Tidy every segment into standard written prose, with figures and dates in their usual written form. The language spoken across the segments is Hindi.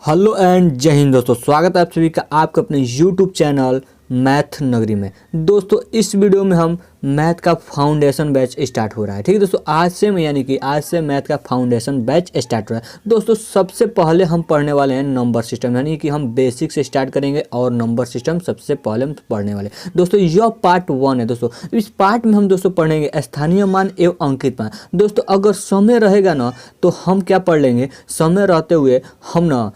हेलो एंड जय हिंद दोस्तों, स्वागत है आप सभी का आपके अपने यूट्यूब चैनल मैथ नगरी में। दोस्तों इस वीडियो में हम मैथ का फाउंडेशन बैच स्टार्ट हो रहा है। ठीक है दोस्तों, आज से मैथ का फाउंडेशन बैच स्टार्ट हो रहा है। दोस्तों सबसे पहले हम पढ़ने वाले हैं नंबर सिस्टम, यानी कि हम बेसिक से स्टार्ट करेंगे और नंबर सिस्टम सबसे पहले हम पढ़ने वाले हैं। दोस्तों यह पार्ट 1 है। दोस्तों इस पार्ट में हम दोस्तों पढ़ेंगे स्थानीय मान एवं अंकित मान। दोस्तों अगर समय रहेगा ना तो हम क्या पढ़ लेंगे, समय रहते हुए हम ना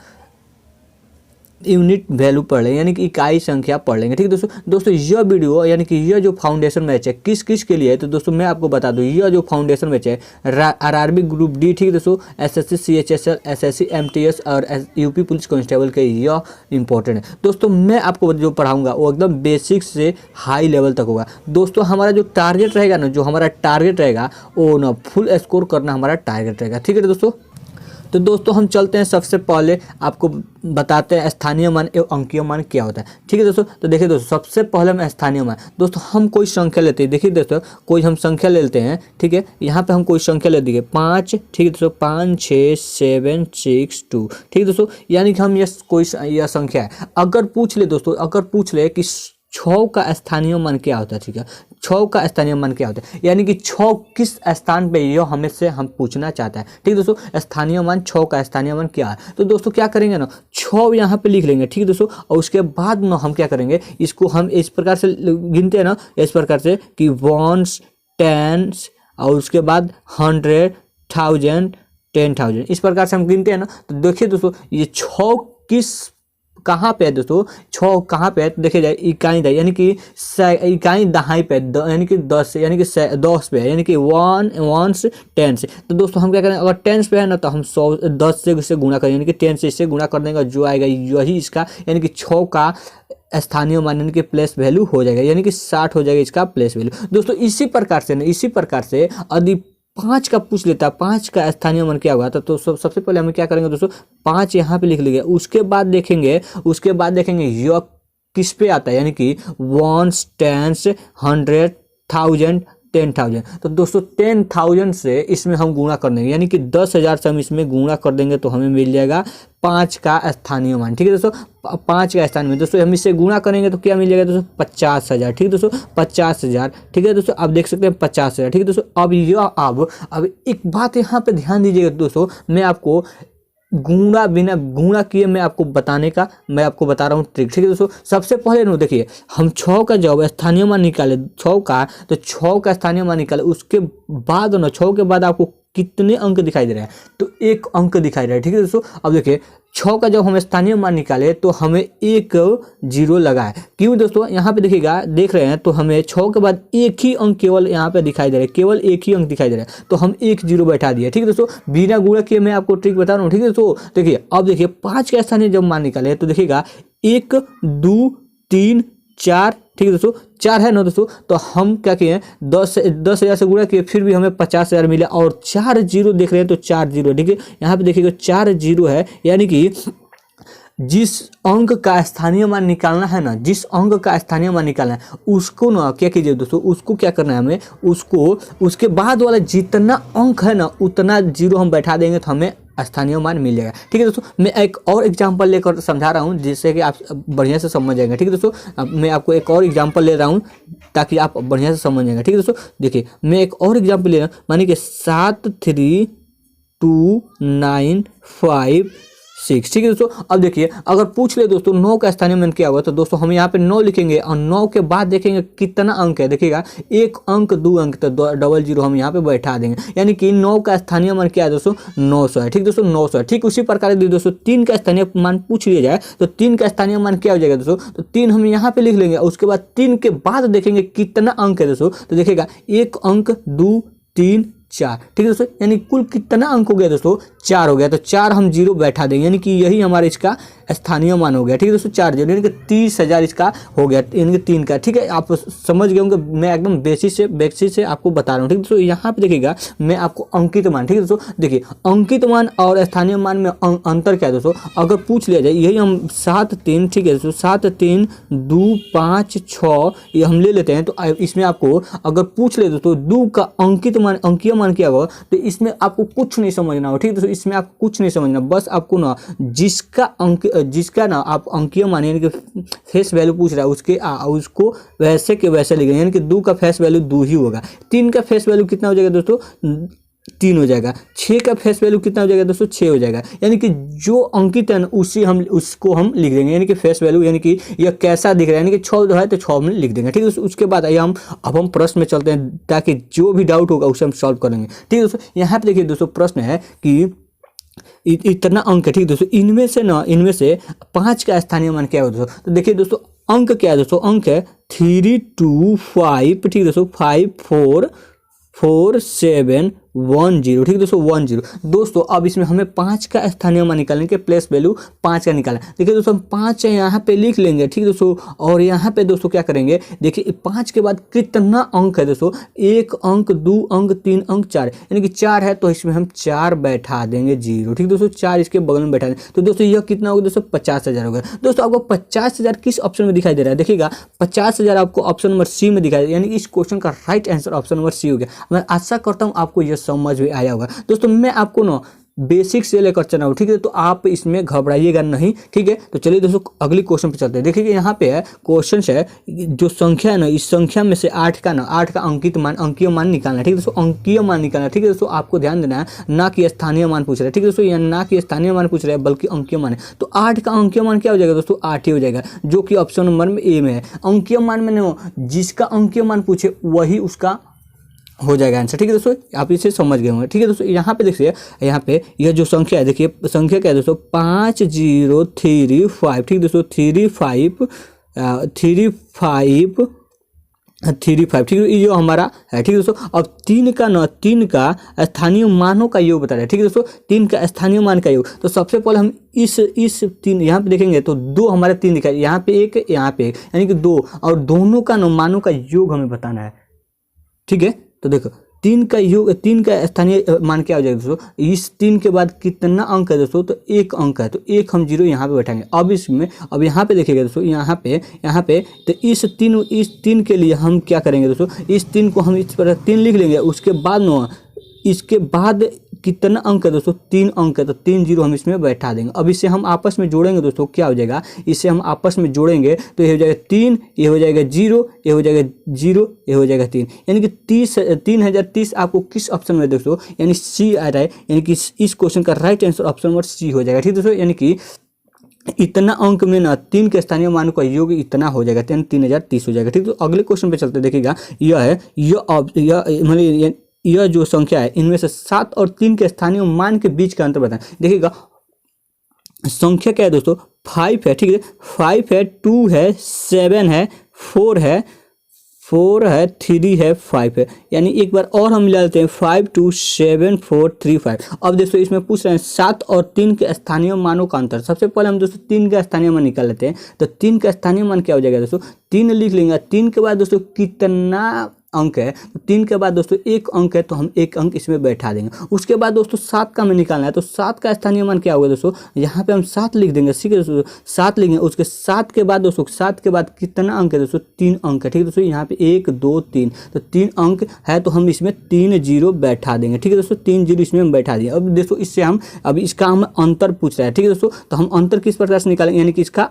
यूनिट वैल्यू पढ़ लेंगे, यानी कि इकाई संख्या पढ़ लेंगे। ठीक है दोस्तों यह वीडियो यानी कि यह जो फाउंडेशन बैच है किस किस के लिए है, तो दोस्तों मैं आपको बता दूं, यह जो फाउंडेशन बैच है आरआरबी ग्रुप डी, ठीक है दोस्तों, एसएससी सीएचएसएल, एसएससी एमटीएस और यूपी पुलिस कांस्टेबल के यह इंपॉर्टेंट है। दोस्तों मैं आपको जो पढ़ाऊंगा वो एकदम बेसिक से हाई लेवल तक होगा। दोस्तों हमारा जो टारगेट रहेगा ना, वो ना फुल स्कोर करना हमारा टारगेट रहेगा। ठीक है दोस्तों, तो दोस्तों हम चलते हैं, सबसे पहले आपको बताते हैं स्थानीय मान एवं अंकीय मान क्या होता है। ठीक है दोस्तों, तो देखिए दोस्तों सबसे पहले हम स्थानीय मान, दोस्तों हम कोई संख्या लेते हैं। देखिए दोस्तों कोई हम संख्या ले लेते हैं, ठीक है, यहाँ पे हम कोई संख्या ले देंगे 5, ठीक है दोस्तों, 5 6 7 6 2, ठीक है दोस्तों, यानी कि हम यह संख्या है। अगर पूछ ले कि 6 का स्थानीय मान क्या होता है, ठीक है, 6 का स्थानीय मान क्या होता है, यानी कि 6 किस स्थान पे यह हमें से हम पूछना चाहता है। ठीक है दोस्तों, स्थानीय मान 6 का स्थानीय मान क्या है, तो दोस्तों क्या करेंगे ना, 6 यहाँ पे लिख लेंगे। ठीक है दोस्तों, और उसके बाद ना हम क्या करेंगे, इसको हम इस प्रकार से गिनते हैं ना, इस प्रकार से कि 1s 10s और उसके बाद 100 1000 10,000, इस प्रकार से हम गिनते हैं ना। तो देखिए दोस्तों ये 6 कहाँ पे है दोस्तों, 6 कहाँ पे है, तो देखिए जाए इकाई दहाई, यानी कि इकाई दहाई पे, यानी कि 10 पे है, यानी कि 1 1s 10 से। तो दोस्तों हम क्या करें, अगर 10 पे है ना तो हम 10 से इससे गुणा करें, यानी कि 10 से इससे गुणा कर देंगे, जो आएगा यही इसका, यानी कि 6 का स्थानीय मान यानी कि प्लेस वैल्यू हो जाएगा, यानी कि 60 हो जाएगा इसका प्लेस वैल्यू। दोस्तों इसी प्रकार से यदि 5 का पूछ लेता है, 5 का स्थानीय मान क्या हुआ था, तो सबसे पहले हम क्या करेंगे दोस्तों, 5 यहाँ पे लिख लेंगे। उसके बाद देखेंगे यह किस पे आता है, यानी कि 1s 10s 100 1000 10,000। तो दोस्तों 10,000 से इसमें हम गुणा कर देंगे, यानी कि 10,000 से हम इसमें गुणा कर देंगे तो हमें मिल जाएगा 5 का स्थानीय मान। ठीक है दोस्तों, 5 का स्थानीय मान, दोस्तों हम इससे गुणा करेंगे तो क्या मिल जाएगा दोस्तों, 50,000। ठीक है दोस्तों, 50,000। ठीक है दोस्तों, आप देख सकते हैं 50,000। ठीक है दोस्तों, अब एक बात यहाँ पे ध्यान दीजिएगा दोस्तों, मैं आपको बिना गुणा किए मैं आपको बता रहा हूँ ट्रिक। ठीक है दोस्तों, सबसे पहले ना देखिए हम 6 का जब स्थानीय मान निकाले 6 का, तो 6 का स्थानीय मान निकाले, उसके बाद ना 6 के बाद आपको कितने अंक दिखाई दे रहे हैं, तो 1 अंक दिखाई दे रहा है। ठीक है दोस्तों, अब देखिए 6 का जब हम स्थानीय मान निकाले तो हमें 1 0 लगा है। क्यों दोस्तों, यहाँ पे देखिएगा, देख रहे हैं तो हमें 6 के बाद एक ही अंक केवल यहाँ पे दिखाई दे रहा है, केवल एक ही अंक दिखाई दे रहा है, तो हम 1 0 बैठा दिए। ठीक है दोस्तों, बिना गुणा किए मैं आपको ट्रिक बता रहा हूँ। ठीक है दोस्तों, देखिए अब देखिए 5 का स्थानीय जब मान निकाले तो देखिएगा 1 2 3 4, ठीक है दोस्तों, 4 है ना दोस्तों, तो हम क्या किए, 10,000 से गुणा किए, फिर भी हमें 50,000 मिला, और 4 0 देख रहे हैं तो 4 0, ठीक है, यहाँ पे देखिएगा 4 0 है, यानी कि जिस अंक का स्थानीय मान निकालना है ना, उसको ना क्या कीजिए दोस्तों, उसको क्या करना है हमें, उसके बाद वाला जितना अंक है ना उतना 0 हम बैठा देंगे तो हमें स्थानीय मान मिल जाएगा। ठीक है दोस्तों, मैं एक और एग्जांपल लेकर समझा रहा हूँ जिससे कि आप बढ़िया से समझ जाएंगे। ठीक है दोस्तों, मैं आपको एक और एग्जांपल ले रहा हूँ ताकि आप बढ़िया से समझ जाएंगे। ठीक है दोस्तों, देखिए मैं एक और एग्जांपल ले रहा हूँ, मानिए कि 7 3 2 9 5 6। ठीक है दोस्तों, अब देखिए अगर पूछ ले दोस्तों 9 का स्थानीय मान क्या हुआ, तो दोस्तों हम यहाँ पे 9 लिखेंगे और 9 के बाद देखेंगे कितना अंक है, देखिएगा 1 अंक 2 अंक, तो 00 हम यहाँ पे बैठा देंगे, यानी कि 9 का स्थानीय मान क्या है दोस्तों, 900 है। ठीक दोस्तों, 900 है। ठीक उसी प्रकार दोस्तों 3 का स्थानीय मान पूछ लिया जाए तो 3 का स्थानीय मान क्या हो जाएगा दोस्तों, तो 3 हम यहाँ पे लिख लेंगे, उसके बाद 3 के बाद देखेंगे कितना अंक है दोस्तों, तो देखिएगा 1 अंक 2 3 4। ठीक है दोस्तों, यानी कुल कितना अंक हो गया दोस्तों, 4 हो गया, तो 4 हम 0 बैठा देंगे, यानी कि यही हमारा इसका स्थानीय मान हो गया। ठीक है दोस्तों, 4 0, यानी कि 30,000 इसका हो गया, यानी कि 3 का। ठीक है, आप समझ गए होंगे, मैं एकदम बेसिक से आपको बता रहा हूँ। ठीक है दोस्तों, यहाँ पे देखिएगा मैं आपको अंकित मान, ठीक है दोस्तों, देखिए अंकित मान और स्थानीय मान में अंतर क्या है दोस्तों, अगर पूछ लिया जाए, यही हम 7 3, ठीक है दोस्तों, 7 3 2 5 6 ये हम ले लेते हैं, तो इसमें आपको अगर पूछ ले दोस्तों 2 का अंकित मान अंकीय मान क्या होगा, तो इसमें आपको कुछ नहीं समझना होगा, ठीक है दोस्तों, इसमें आपको कुछ नहीं समझना, बस आपको ना जिसका ना आप अंकीय मान यानी कि फेस वैल्यू पूछ रहा है उसको वैसे के वैसे लिखेंगे, यानी कि 2 का फेस वैल्यू 2 ही होगा, 3 का फेस वैल्यू कितना हो जाएगा दोस्तों, 3 हो जाएगा, 6 का फेस वैल्यू कितना हो जाएगा दोस्तों, 6 हो जाएगा, यानी कि जो अंकित है ना उसको हम लिख देंगे, यानी कि फेस वैल्यू, यानी कि यह कैसा दिख रहा है, यानी कि 6 है तो 6 में लिख देंगे, ठीक है दोस्तों। उसके बाद आइए हम प्रश्न में चलते हैं, ताकि जो भी डाउट होगा उसे हम सॉल्व करेंगे, ठीक है दोस्तों। यहाँ पे देखिए दोस्तों प्रश्न है कि इतना अंक है, ठीक है दोस्तों, इनमें से 5 का स्थानीय मान क्या है दोस्तों, तो देखिए दोस्तों अंक क्या है दोस्तों, अंक है 3 2 5, ठीक है दोस्तों, 5 4 4 7 1 0, ठीक है दोस्तों, 1 0। दोस्तों अब इसमें हमें 5 का स्थानीय मान निकालने के प्लेस वैल्यू 5 का निकालना है। देखिए दोस्तों हम 5 यहाँ पे लिख लेंगे, ठीक है दोस्तों, और यहाँ पे दोस्तों क्या करेंगे, देखिए 5 के बाद कितना अंक है दोस्तों, 1 अंक 2 अंक 3 अंक 4, यानी कि 4 है तो इसमें हम 4 बैठा देंगे 0, ठीक है दोस्तों, 4 इसके बगल में बैठा देंगे, तो दोस्तों यह कितना होगा दोस्तों, 50,000 होगा। दोस्तों आपको 50,000 किस ऑप्शन में दिखाई दे रहा है, देखिएगा 50,000 आपको ऑप्शन नंबर सी में दिखाई दे, यानी इस क्वेश्चन का right answer option number C हो गया। मैं आशा करता हूँ आपको यह समझ में आया होगा। दोस्तों मैं आपको ना बेसिक से लेकर चल रहा हूँ, ठीक है, तो आप इसमें घबराइएगा नहीं, ठीक है। तो चलिए दोस्तों अगली क्वेश्चन पे चलते हैं। देखिए यहाँ पे है क्वेश्चन है, जो संख्या है ना, इस संख्या में से 8 का अंकित मान अंकीय मान निकालना है, ठीक है दोस्तों, अंकीय मान निकालना है, ठीक है दोस्तों, आपको ध्यान देना है, ना कि स्थानीय मान पूछ रहे हैं, ठीक है दोस्तों, यहाँ ना कि स्थानीय मान पूछ रहे हैं बल्कि अंकीय मान है। तो 8 का अंकीय मान क्या हो जाएगा दोस्तों, 8 ही हो जाएगा, जो कि ऑप्शन नंबर में ए में है। अंकीय मान में नहीं, जिसका अंकीय मान पूछे वही उसका हो जाएगा आंसर, ठीक है दोस्तों, आप इसे समझ गए होंगे, ठीक है दोस्तों। यहाँ पे देखिए, यहाँ पे यह जो संख्या है, देखिए संख्या क्या है दोस्तों, 5035, ठीक है दोस्तों, 35, ठीक है, ये जो हमारा है, ठीक है दोस्तों। अब 3 का स्थानीय मानों का योग बता रहा है, ठीक है दोस्तों, 3 का स्थानीय मान का योग। तो सबसे पहले हम इस 3 यहाँ पे देखेंगे तो 2 हमारे 3 दिखा, यहाँ पे 1 यहाँ पे 1, यानी कि 2, और दोनों का मानों का योग हमें बताना है, ठीक है। तो देखो 3 का स्थानीय मान क्या हो जाएगा दोस्तों, इस 3 के बाद कितना अंक है दोस्तों, तो 1 अंक है, तो 1 हम 0 यहाँ पे बैठाएंगे। अब यहाँ पे देखिएगा दोस्तों, यहाँ पे तो इस 3 के लिए हम क्या करेंगे दोस्तों, इस 3 को हम इस पर 3 लिख लेंगे। इसके बाद कितना अंक है दोस्तों, 3 अंक है, तो 3 0 हम इसमें बैठा देंगे। अब इसे हम आपस में जोड़ेंगे दोस्तों, क्या हो जाएगा, इसे हम आपस में जोड़ेंगे तो ये हो जाएगा 3, ये हो जाएगा 0, ये हो जाएगा 0, ये हो जाएगा 3, यानी कि 3030 आपको किस ऑप्शन में दोस्तों, यानी सी आ रहा है, यानी कि इस क्वेश्चन का right answer option number C हो जाएगा, ठीक है दोस्तों, यानी कि इतना अंक में ना 3 के स्थानीय मान का योग इतना हो जाएगा, 3030 हो जाएगा, ठीक है। तो अगले क्वेश्चन पे चलते देखिएगा, यह जो संख्या है, इनमें से 7 और 3 के स्थानीय मान के बीच का अंतर बताएं। देखिएगा संख्या क्या है दोस्तों, 5 है, ठीक है, 5 है, 2 है, 7 है, 4 है, 3 है, 5 है, यानी एक बार और हम मिला लेते हैं, 5 2 7 4 3 5। अब दोस्तों इसमें पूछ रहे हैं 7 और 3 के स्थानीय मानों का अंतर। सबसे पहले हम दोस्तों 3 का स्थानीय मान निकाल लेते हैं। तो 3 का स्थानीय मान क्या हो जाएगा दोस्तों, 3 लिख लेंगे। 3 के बाद दोस्तों कितना अंक है, तो 3 के बाद दोस्तों 1 अंक है, तो हम 1 अंक इसमें बैठा देंगे। उसके बाद दोस्तों 7 का हमें निकालना है, तो 7 का स्थानीय मान क्या होगा दोस्तों, यहाँ पे हम 7 लिख देंगे, ठीक है दोस्तों, 7 लिखेंगे। उसके 7 के बाद दोस्तों 7 के बाद कितना अंक है दोस्तों, 3 अंक है, ठीक है दोस्तों, यहाँ पे 1 2 3, तो 3 अंक है, तो हम इसमें 3 0 बैठा देंगे, ठीक है दोस्तों, 3 0 इसमें हम बैठा दिए। अब दोस्तों इससे हम इसका हम अंतर पूछ रहे हैं, ठीक है दोस्तों, तो हम अंतर किस प्रकार से निकालेंगे, यानी कि इसका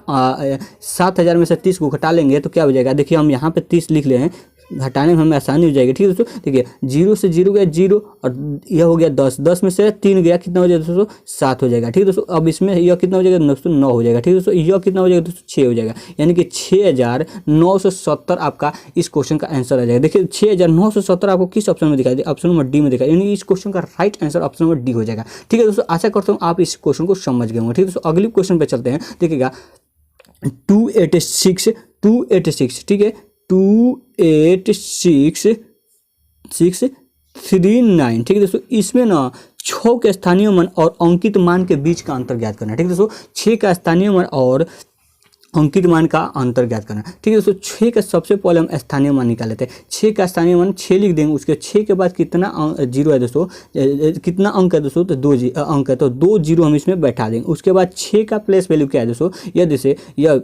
7000 में से 30 को घटा लेंगे तो क्या हो जाएगा, देखिए हम यहाँ पे 30 लिख ले हैं, घटाने में हमें आसानी हो जाएगी, ठीक है दोस्तों। देखिए 0 से 0 गया 0, और यह हो गया 10, 10 में से 3 गया, कितना हो जाएगा दोस्तों, 7 हो जाएगा, ठीक है दोस्तों। अब इसमें यह कितना हो जाएगा दोस्तों, 9 हो जाएगा, ठीक है दोस्तों। यह कितना हो जाएगा दोस्तों, 6 हो जाएगा, यानी कि 6970 आपका इस क्वेश्चन का आंसर आ जाएगा। देखिए 6970 आपको किस ऑप्शन में दिखाई दे, ऑप्शन नंबर डी में दिखाई, यानी इस क्वेश्चन का right answer option number D हो जाएगा, ठीक है दोस्तों। आशा करता हूँ आप इस क्वेश्चन को समझ गए होंगे, ठीक है दोस्तों। अगली क्वेश्चन पे चलते हैं। देखिएगा 286, ठीक है, 286,639, ठीक है दोस्तों। इसमें ना 6 के स्थानीय मान और अंकित मान के बीच का अंतर ज्ञात करना है, ठीक है दोस्तों। 6 का स्थानीय मान और अंकित मान का अंतर ज्ञात करना है, ठीक है दोस्तों। 6 का सबसे पहले हम स्थानीय मान निकाल लेते हैं। 6 का स्थानीय मान 6 लिख देंगे। उसके 6 के बाद कितना 0 है दोस्तों, कितना अंक है दोस्तों, तो 2 अंक है, तो 2 0 हम इसमें बैठा देंगे। उसके बाद 6 का प्लेस वैल्यू क्या है दोस्तों, यह जैसे यह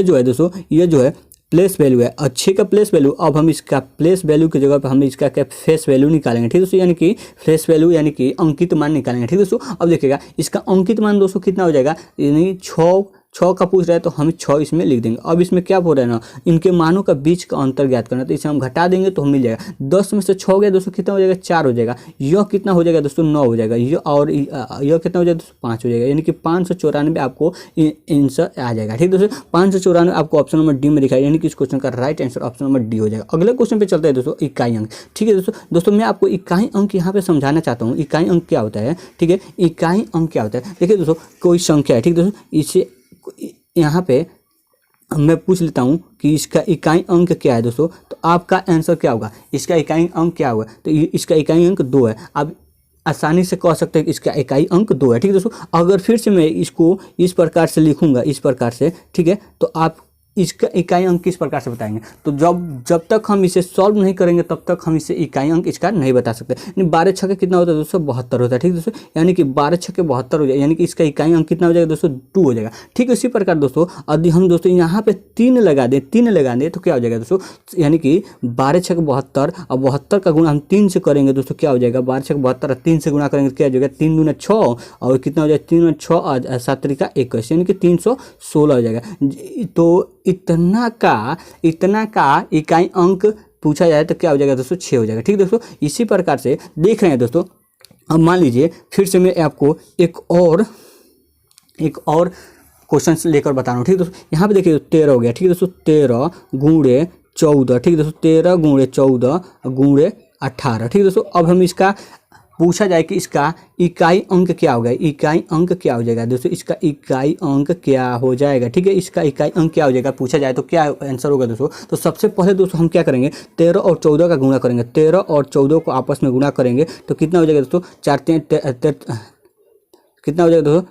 जो है दोस्तों, यह जो है प्लेस वैल्यू है, और 6 का प्लेस वैल्यू, अब हम इसका प्लेस वैल्यू की जगह पर हम इसका क्या फेस वैल्यू निकालेंगे, ठीक है दोस्तों, यानी कि फेस वैल्यू यानी कि अंकित मान निकालेंगे, ठीक है दोस्तों। अब देखिएगा इसका अंकित मान दोस्तों कितना हो जाएगा, यानी 6 का पूछ रहा है तो हम 6 इसमें लिख देंगे। अब इसमें क्या बोल रहा है ना, इनके मानों का बीच का अंतर ज्ञात करना, तो इसे हम घटा देंगे तो हम मिल जाएगा 10 में से 6 गया दोस्तों, कितना हो जाएगा 4 हो जाएगा, यह कितना हो जाएगा दोस्तों 9 हो जाएगा, यह और यह कितना हो जाएगा दोस्तों 5 हो जाएगा, यानी कि 594 आपको आंसर आ जाएगा, ठीक है दोस्तों। 594 आपको ऑप्शन नंबर डी में दिखाई, यानी कि इस क्वेश्चन का right answer option number D हो जाएगा। अगले क्वेश्चन पे चलते हैं दोस्तों, इकाई अंक, ठीक है दोस्तों मैं आपको इकाई अंक यहाँ पे समझाना चाहता हूँ। इकाई अंक क्या होता है, ठीक है, इकाई अंक क्या होता है, देखिए दोस्तों कोई संख्या है, ठीक है दोस्तों, इसे यहाँ पे मैं पूछ लेता हूँ कि इसका इकाई अंक क्या है दोस्तों, तो आपका आंसर क्या होगा, इसका इकाई अंक क्या होगा, तो इसका इकाई अंक 2 है। आप आसानी से कह सकते हैं कि इसका इकाई अंक 2 है, ठीक है दोस्तों। अगर फिर से मैं इसको इस प्रकार से लिखूंगा, इस प्रकार से, ठीक है, तो आप इसका इकाई अंक किस प्रकार से बताएंगे, तो जब तक हम इसे सॉल्व नहीं करेंगे तब तक हम इसे इकाई अंक इसका नहीं बता सकते। यानी 12 छक्के कितना होता है दोस्तों 72 होता है, ठीक है दोस्तों, यानी कि 12 छक्के 72 हो जाएगा, यानी कि इसका इकाई अंक कितना हो जाएगा दोस्तों 2 हो जाएगा, ठीक है। इसी प्रकार दोस्तों यदि हम दोस्तों यहाँ पे 3 लगा दें तो क्या हो जाएगा दोस्तों, यानी कि 12 छक्के 72 और 72 का गुणा हम 3 से करेंगे दोस्तों, क्या हो जाएगा 12 छक्के 72 3 से गुणा करेंगे तो क्या हो जाएगा 3 दूना 6 और कितना हो जाएगा 3 दूना 6 और 7 तरीका 21, यानी कि 316 हो जाएगा। तो इतना का इकाई अंक पूछा जाए तो क्या हो जाएगा दोस्तों 6 हो जाएगा, ठीक है दोस्तों। इसी प्रकार से देख रहे हैं दोस्तों, अब मान लीजिए फिर से मैं आपको एक और क्वेश्चन लेकर बता रहा हूँ, ठीक है दोस्तों। यहाँ पे देखिए 13 हो गया, ठीक है दोस्तों, 13 गुणे 14, ठीक है दोस्तों, 13 गुणे 14 गुणे 18, ठीक है दोस्तों। अब हम इसका पूछा जाए कि इसका इकाई अंक क्या होगा, इकाई अंक क्या हो जाएगा दोस्तों, इसका इकाई अंक क्या हो जाएगा, ठीक है, इसका इकाई अंक क्या हो जाएगा पूछा जाए तो क्या आंसर होगा दोस्तों। तो सबसे पहले दोस्तों हम क्या करेंगे, 13 और 14 का गुणा करेंगे, 13 और 14 को आपस में गुणा करेंगे तो कितना हो जाएगा दोस्तों, 4 कितना हो जाएगा दोस्तों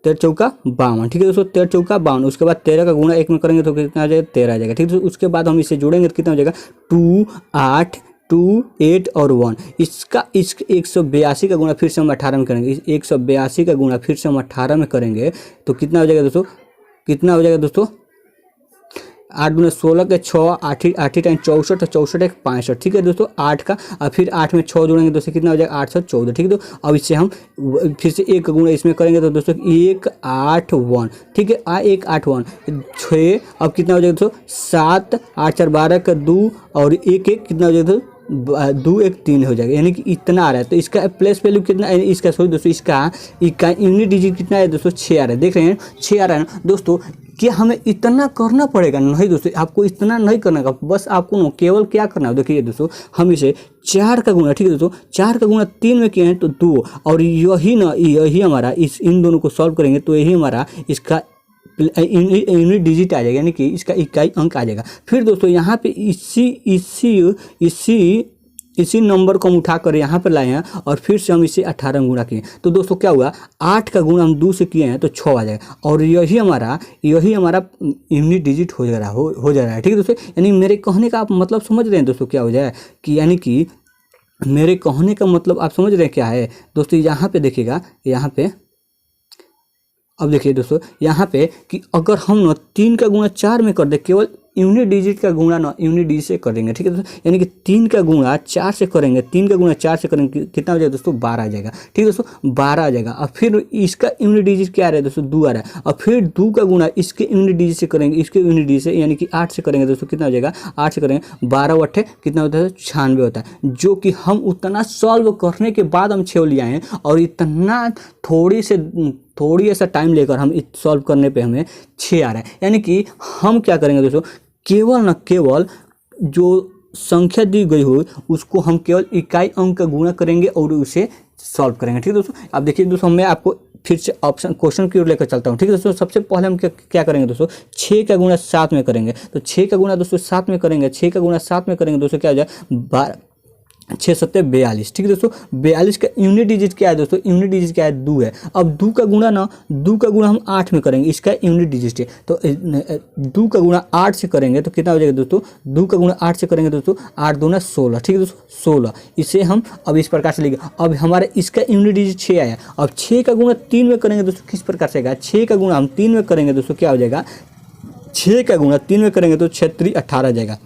13 चौका 52, ठीक है दोस्तों, 13 चौका 52। उसके बाद 13 का गुणा 1 में करेंगे तो कितना आ जाएगा 13 आ जाएगा, ठीक है। उसके बाद हम इसे जोड़ेंगे तो कितना हो जाएगा 2 8 2 8 और 1। इसका 182 का गुणा फिर से हम 18 में करेंगे, 182 का गुणा फिर से हम 18 में करेंगे तो कितना हो जाएगा दोस्तों, कितना हो जाएगा दोस्तों 8 दूना 16 के 6 8 टाइम 64 64 1 65, ठीक है दोस्तों। 8 का और फिर 8 में 6 जोड़ेंगे दोस्तों कितना हो जाएगा 814, ठीक है। तो अब इससे हम फिर से 1 का गुणा इसमें करेंगे तो दोस्तों 181, ठीक है, 181 6। अब कितना हो जाएगा दोस्तों 7 8 4 12 का 2 और 1 1 कितना हो जाएगा दोस्तों 2 1 3 हो जाएगा, यानी कि इतना आ रहा है। तो इसका प्लेस वैल्यू कितना है, इसका सॉरी दोस्तों इसका यूनिट डिजिट कितना है दोस्तों 6 आ रहा है, देख रहे हैं 6 आ रहा है ना दोस्तों। क्या हमें इतना करना पड़ेगा, नहीं दोस्तों आपको इतना नहीं करना का, बस आपको ना केवल क्या करना है, देखिए दोस्तों हम इसे 4 का गुणा, ठीक है दोस्तों 4 का गुणा 3 में किए हैं तो 2 और यही हमारा इन दोनों को सॉल्व करेंगे तो यही हमारा इसका यूनिट डिजिट आ जाएगा, यानी कि इसका इकाई अंक आ जाएगा। फिर दोस्तों यहाँ पे इसी नंबर को हम उठा कर यहाँ पर लाए हैं और फिर से हम इसे 18 गुणा किए तो दोस्तों क्या हुआ 8 का गुणा हम 2 से किए हैं तो 6 आ जाएगा और यही हमारा यूनिट डिजिट हो जा रहा है, ठीक है दोस्तों। यानी मेरे कहने का आप मतलब समझ रहे हैं दोस्तों क्या हो जाए कि, यानी कि मेरे कहने का मतलब आप समझ रहे हैं क्या है दोस्तों। यहाँ पे देखिएगा, यहाँ पे अब देखिए दोस्तों यहाँ पे कि अगर हम ना 3 का गुणा 4 में कर दे, केवल यूनिट डिजिट का गुणा ना यूनिट डिजिट से करेंगे, ठीक है दोस्तों। यानी कि 3 का गुणा 4 से करेंगे, 3 का गुणा 4 से करेंगे कितना हो जाएगा दोस्तों 12 आ जाएगा, ठीक है दोस्तों 12 आ जाएगा। और फिर इसका यूनिट डिजिट क्या आ रहा है दोस्तों 2 आ रहा है और फिर 2 का गुणा इसके यूनिट डिजिट से करेंगे, इसके यूनिट डिजिट से यानी कि 8 से करेंगे दोस्तों कितना हो जाएगा 8 से करेंगे 12 8 कितना होता है 96 होता है, जो कि हम उतना सॉल्व करने के बाद हम 6 ले आए हैं और इतना थोड़ी ऐसा टाइम लेकर हम सॉल्व करने पे हमें 6 आ रहा है। यानी कि हम क्या करेंगे दोस्तों, केवल जो संख्या दी गई हो उसको हम केवल इकाई अंक का गुणा करेंगे और उसे सॉल्व करेंगे, ठीक है दोस्तों। अब देखिए दोस्तों मैं आपको फिर से क्वेश्चन की ओर लेकर चलता हूँ, ठीक है दोस्तों। सबसे पहले हम क्या करेंगे दोस्तों 6 का गुणा 7 में करेंगे, तो 6 का गुणा दोस्तों 7 में करेंगे, 6 का गुणा 7 में करेंगे दोस्तों क्या हो जाए 6 7 42, ठीक है दोस्तों। 42 का यूनिट डिजिट क्या है दोस्तों, यूनिट डिजिट क्या है 2 है। अब 2 का गुणा हम 8 में करेंगे, इसका यूनिट डिजिट है तो 2 का गुणा 8 से करेंगे तो कितना हो जाएगा दोस्तों 2 का गुणा 8 से करेंगे दोस्तों 8 दूना 16, ठीक है दोस्तों 16। इसे हम अब इस प्रकार से लिखेंगे। अब हमारे इसका यूनिट डिजिट 6 आया। अब 6 का गुणा 3 में करेंगे दोस्तों किस प्रकार से आएगा, 6 का गुणा हम 3 में करेंगे दोस्तों क्या हो जाएगा 6 का गुणा 3 में करेंगे तो 6 3 18 जाएगा।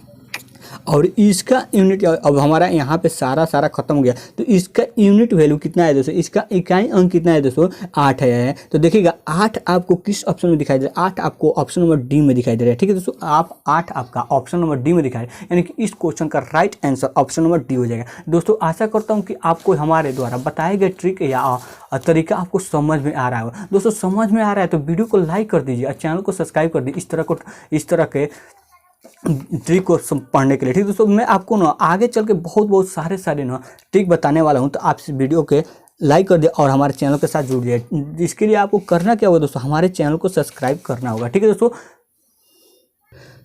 और इसका यूनिट अब हमारा यहाँ पे सारा खत्म हो गया, तो इसका यूनिट वैल्यू कितना है दोस्तों, इसका इकाई अंक कितना है दोस्तों 8 है। तो देखिएगा 8 आपको किस ऑप्शन में दिखाई दे रहा है, 8 आपको ऑप्शन नंबर डी में दिखाई दे रहा है। ठीक है दोस्तों, आप 8 आपका ऑप्शन नंबर डी में दिखाई, यानी कि इस क्वेश्चन का right answer option number D हो जाएगा। दोस्तों आशा करता हूँ कि आपको हमारे द्वारा बताए गए ट्रिक या तरीका आपको समझ में आ रहा है। दोस्तों समझ में आ रहा है तो वीडियो को लाइक कर दीजिए और चैनल को सब्सक्राइब कर दीजिए इस तरह के ट्रिक को पढ़ने के लिए। ठीक दोस्तों, मैं आपको ना आगे चल के बहुत सारे ना ट्रिक बताने वाला हूं, तो आप इस वीडियो के लाइक कर दे और हमारे चैनल के साथ जुड़ जाइए। इसके लिए आपको करना क्या होगा दोस्तों, हमारे चैनल को सब्सक्राइब करना होगा। ठीक है दोस्तों,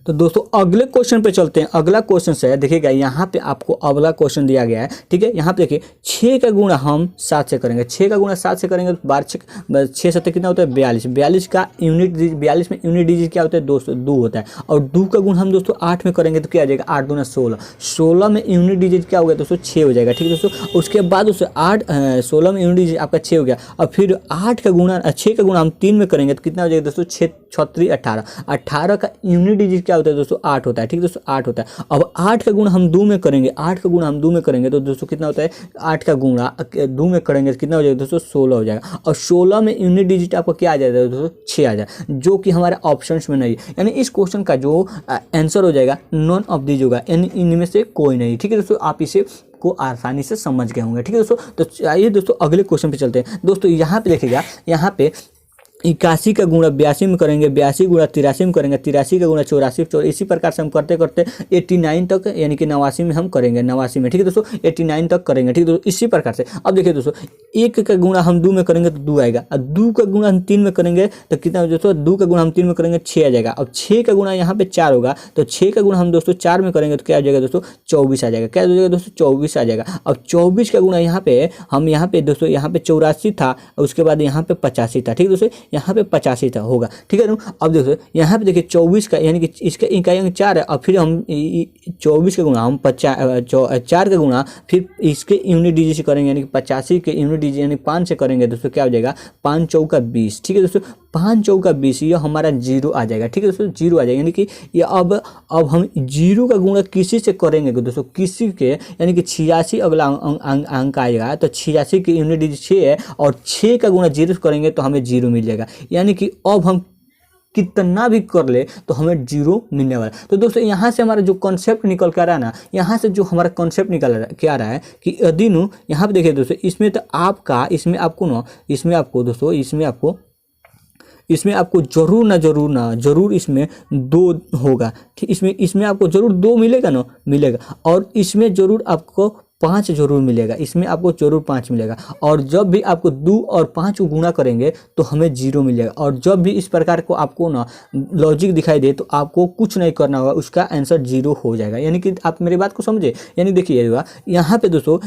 तो दोस्तों अगले क्वेश्चन पे चलते हैं। अगला क्वेश्चन है, देखिएगा यहाँ पे आपको अगला क्वेश्चन दिया गया है। ठीक है, यहाँ पे देखिए 6 का गुणा हम 7 से करेंगे, 6 का गुणा 7 से करेंगे तो 6 7 कितना होता है 42। 42 का यूनिट 42 में यूनिट डिजिट क्या होता है दोस्तों 2 होता है। और 2 का गुण हम दोस्तों 8 में करेंगे तो क्या आ जाएगा 8 दूना 16। 16 में यूनिट डिजिट क्या हो गया दोस्तों 6 हो जाएगा। ठीक है दोस्तों, उसके बाद दोस्तों 16 में यूनिट डिजिट आपका 6 हो गया। और फिर 8 का गुणा 6 का गुणा हम 3 में करेंगे तो कितना हो जाएगा दोस्तों 6 3 18। 18 का यूनिट डिजिट क्या होता है दोस्तों 8 होता है। ठीक है दोस्तों 8 होता है। अब 8 का गुणा हम 2 में करेंगे, 8 का गुणा हम 2 में करेंगे तो दोस्तों कितना होता है 8 का गुणा 2 में करेंगे तो कितना हो जाएगा दोस्तों 16 हो जाएगा। और 16 में यूनिट डिजिट आपका क्या आ जाएगा दोस्तों 6 आ जाएगा, जो कि हमारे ऑप्शंस में नहीं है। यानी इस क्वेश्चन का जो आंसर हो जाएगा नॉन ऑफ दीज होगा, यानी इनमें से कोई नहीं। ठीक है दोस्तों, आप इसे को आसानी से समझ गए होंगे। ठीक है दोस्तों, तो आइए दोस्तों अगले क्वेश्चन पे चलते हैं। दोस्तों यहाँ पे देखिएगा, यहाँ पे 81 का गुणा 82 में करेंगे, 82 गुणा 83 में करेंगे, 83 का गुणा 84, इसी प्रकार से हम करते करते 89 तक यानी कि 89 में हम करेंगे, 89 में। ठीक है दोस्तों 89 तक करेंगे। ठीक है दोस्तों, इसी प्रकार से अब देखिए दोस्तों 1 का गुणा हम 2 में करेंगे तो 2 आएगा। और 2 का गुणा हम 3 में करेंगे तो कितना दोस्तों 2 का गुणा हम 3 में करेंगे 6 आ जाएगा। अब 6 का गुणा यहाँ पे 4 होगा, तो 6 का गुणा हम दोस्तों 4 में करेंगे तो क्या आ जाएगा दोस्तों 24 आ जाएगा। क्या हो जाएगा दोस्तों 24 आ जाएगा। अब 24 का गुणा यहाँ पे हम यहाँ पे दोस्तों यहाँ पे 84 था, उसके बाद यहाँ पे 85 था। ठीक है दोस्तों, यहाँ पे 85 होगा। ठीक है ना, अब देखो यहाँ पे देखिए 24 का यानी कि इसका इकाई अंक 4 है। और फिर हम 24 का गुणा हम 4 का गुणा फिर इसके यूनिट डिजिट से करेंगे, यानी कि 85 के यूनिट डिजिट यानी 5 से करेंगे दोस्तों क्या हो जाएगा 5 चौका 20। ठीक है दोस्तों, 5 चौका 20 ये हमारा 0 आ जाएगा। ठीक है दोस्तों, 0 आ जाएगा, यानी कि ये अब हम 0 का गुणा किसी से करेंगे दोस्तों, किसी के यानी कि 86 अगला अंक आएगा, तो 86 की यूनिट डिजिट 6 है और 6 का गुणा 0 से करेंगे तो हमें 0 मिल जाएगा। यानी कि अब हम कितना भी कर ले तो हमें 0 मिलने वाला। तो दोस्तों यहाँ से हमारा जो कॉन्सेप्ट निकल कर आ रहा है ना, यहाँ से जो हमारा कॉन्सेप्ट निकल रहा है क्या आ रहा है कि यदि नु यहाँ पे देखिए दोस्तों, इसमें तो आपका इसमें आपको ना इसमें आपको दोस्तों इसमें आपको जरूर इसमें 2 होगा। ठीक, इसमें आपको जरूर 2 मिलेगा और इसमें जरूर आपको 5 जरूर मिलेगा, इसमें आपको जरूर 5 मिलेगा। और जब भी आपको 2 और 5 को गुणा करेंगे तो हमें 0 मिलेगा। और जब भी इस प्रकार को आपको ना लॉजिक दिखाई दे तो आपको कुछ नहीं करना होगा, उसका आंसर 0 हो जाएगा। यानी कि आप मेरी बात को समझे, यानी देखिए यहाँ पे दोस्तों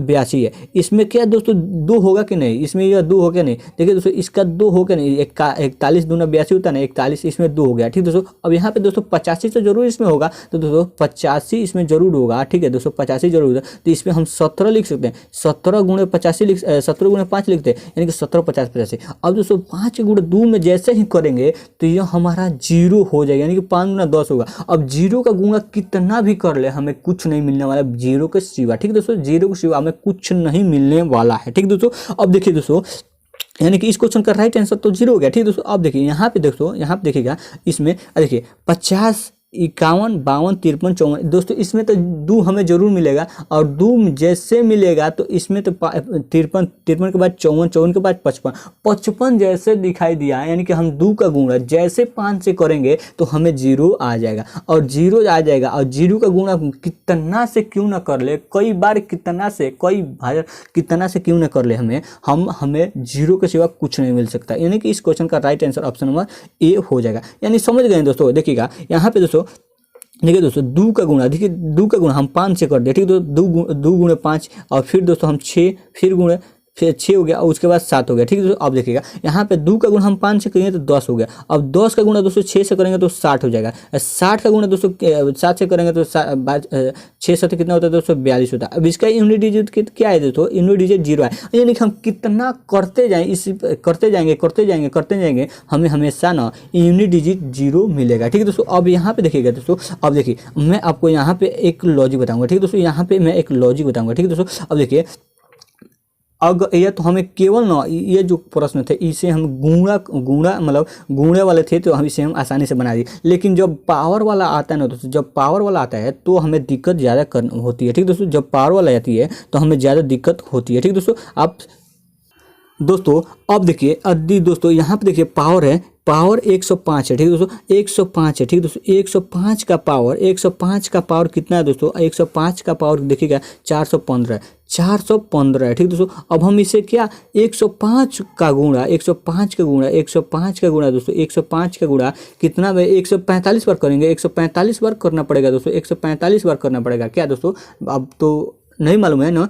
82 है, इसमें क्या दोस्तों 2 होगा कि नहीं, इसमें यह 2 होगा नहीं। देखिए दोस्तों इसका 2 होगा नहीं, 41 दूना 82 होता है ना, 41 इसमें 2 हो गया। ठीक दोस्तों, अब यहाँ पे दोस्तों 85 तो जरूर इसमें होगा, तो दोस्तों 85 इसमें जरूर होगा। ठीक है दोस्तों 85 जरूर होगा, तो इसमें हम 17 लिख सकते हैं। 17 गुणे 85 17 गुणे 5 लिखते हैं, यानी कि 17 50 85। अब दोस्तों 5 गुणे 2 में जैसे ही करेंगे तो यह हमारा 0 हो जाएगा, यानी कि 5 गुना 10 होगा। अब 0 का गुणा कितना भी कर ले हमें कुछ नहीं मिलने वाला 0 के सिवा। ठीक दोस्तों, 0 के सिवा हमें कुछ नहीं मिलने वाला है। ठीक दोस्तों, अब देखिए दोस्तों यानी कि इस क्वेश्चन का राइट आंसर तो 0 हो गया। ठीक दोस्तों, अब देखिए यहाँ पे देखिएगा इसमें देखिए 50 51 52 53 54 दोस्तों इसमें तो 2 हमें जरूर मिलेगा। और 2 जैसे मिलेगा तो इसमें तो 53 के बाद 54 के बाद 55 जैसे दिखाई दिया, यानी कि हम 2 का गुणा जैसे 5 से करेंगे तो हमें 0 आ जाएगा और 0 आ जाएगा। और 0 का गुणा कितना से क्यों ना कर ले, कई बार कितना से क्यों ना कर ले, हमें 0 के सिवा कुछ नहीं मिल सकता। यानी कि इस क्वेश्चन का right answer option number A हो जाएगा। यानी समझ गए दोस्तों। देखिएगा यहाँ पे दोस्तों देखिए दोस्तों 2 का गुणा, देखिए 2 का गुणा हम 5 से कर दिए। ठीक है, 2 गुणे 5 और फिर दोस्तों हम 6 फिर गुणे फिर 6 हो गया और उसके बाद 7 हो गया। ठीक है दोस्तों, अब देखिएगा यहाँ पे 2 का गुणा हम 5 से करेंगे तो 10 हो गया। अब 10 का गुणा दोस्तों 6 से करेंगे तो 60 हो जाएगा। 60 का गुणा दोस्तों 7 से करेंगे तो 6 7 कितना होता है दोस्तों 42 होता है। अब इसका यूनिट डिजिट क्या है दोस्तों, यूनिट डिजिट 0 है। यानी कि हम कितना करते जाएं, इस करते जाएंगे हमें हमेशा ना यूनिट डिजिट 0 मिलेगा। ठीक है दोस्तों, अब यहाँ पे देखिएगा दोस्तों, अब देखिए मैं आपको यहाँ पे एक लॉजिक बताऊंगा। ठीक है दोस्तों, यहाँ पे मैं एक लॉजिक बताऊंगा। ठीक है दोस्तों, अब देखिए अगर ये तो हमें केवल ना ये जो प्रश्न थे इसे हम गुणा मतलब गुणे वाले थे तो हम इसे हम आसानी से बना दिए। लेकिन जब पावर वाला आता है ना दोस्तों, जब पावर वाला आता है तो हमें दिक्कत ज़्यादा होती है। ठीक दोस्तों, जब पावर वाला आती है तो हमें ज़्यादा दिक्कत होती है। ठीक दोस्तों, आप दोस्तों अब देखिए अभी दोस्तों यहाँ पे देखिए पावर है, पावर 105 है। ठीक है दोस्तों, 105 है। ठीक है दोस्तों, 105 का पावर कितना है दोस्तों, 105 का पावर देखिएगा 415 है, 415 है। ठीक दोस्तों, अब हम इसे क्या 105 का गुणा दोस्तों 105 का गुणा कितना 145 बार करेंगे, 145 बार करना पड़ेगा दोस्तों, 145 बार करना पड़ेगा क्या दोस्तों, अब तो नहीं मालूम है ना,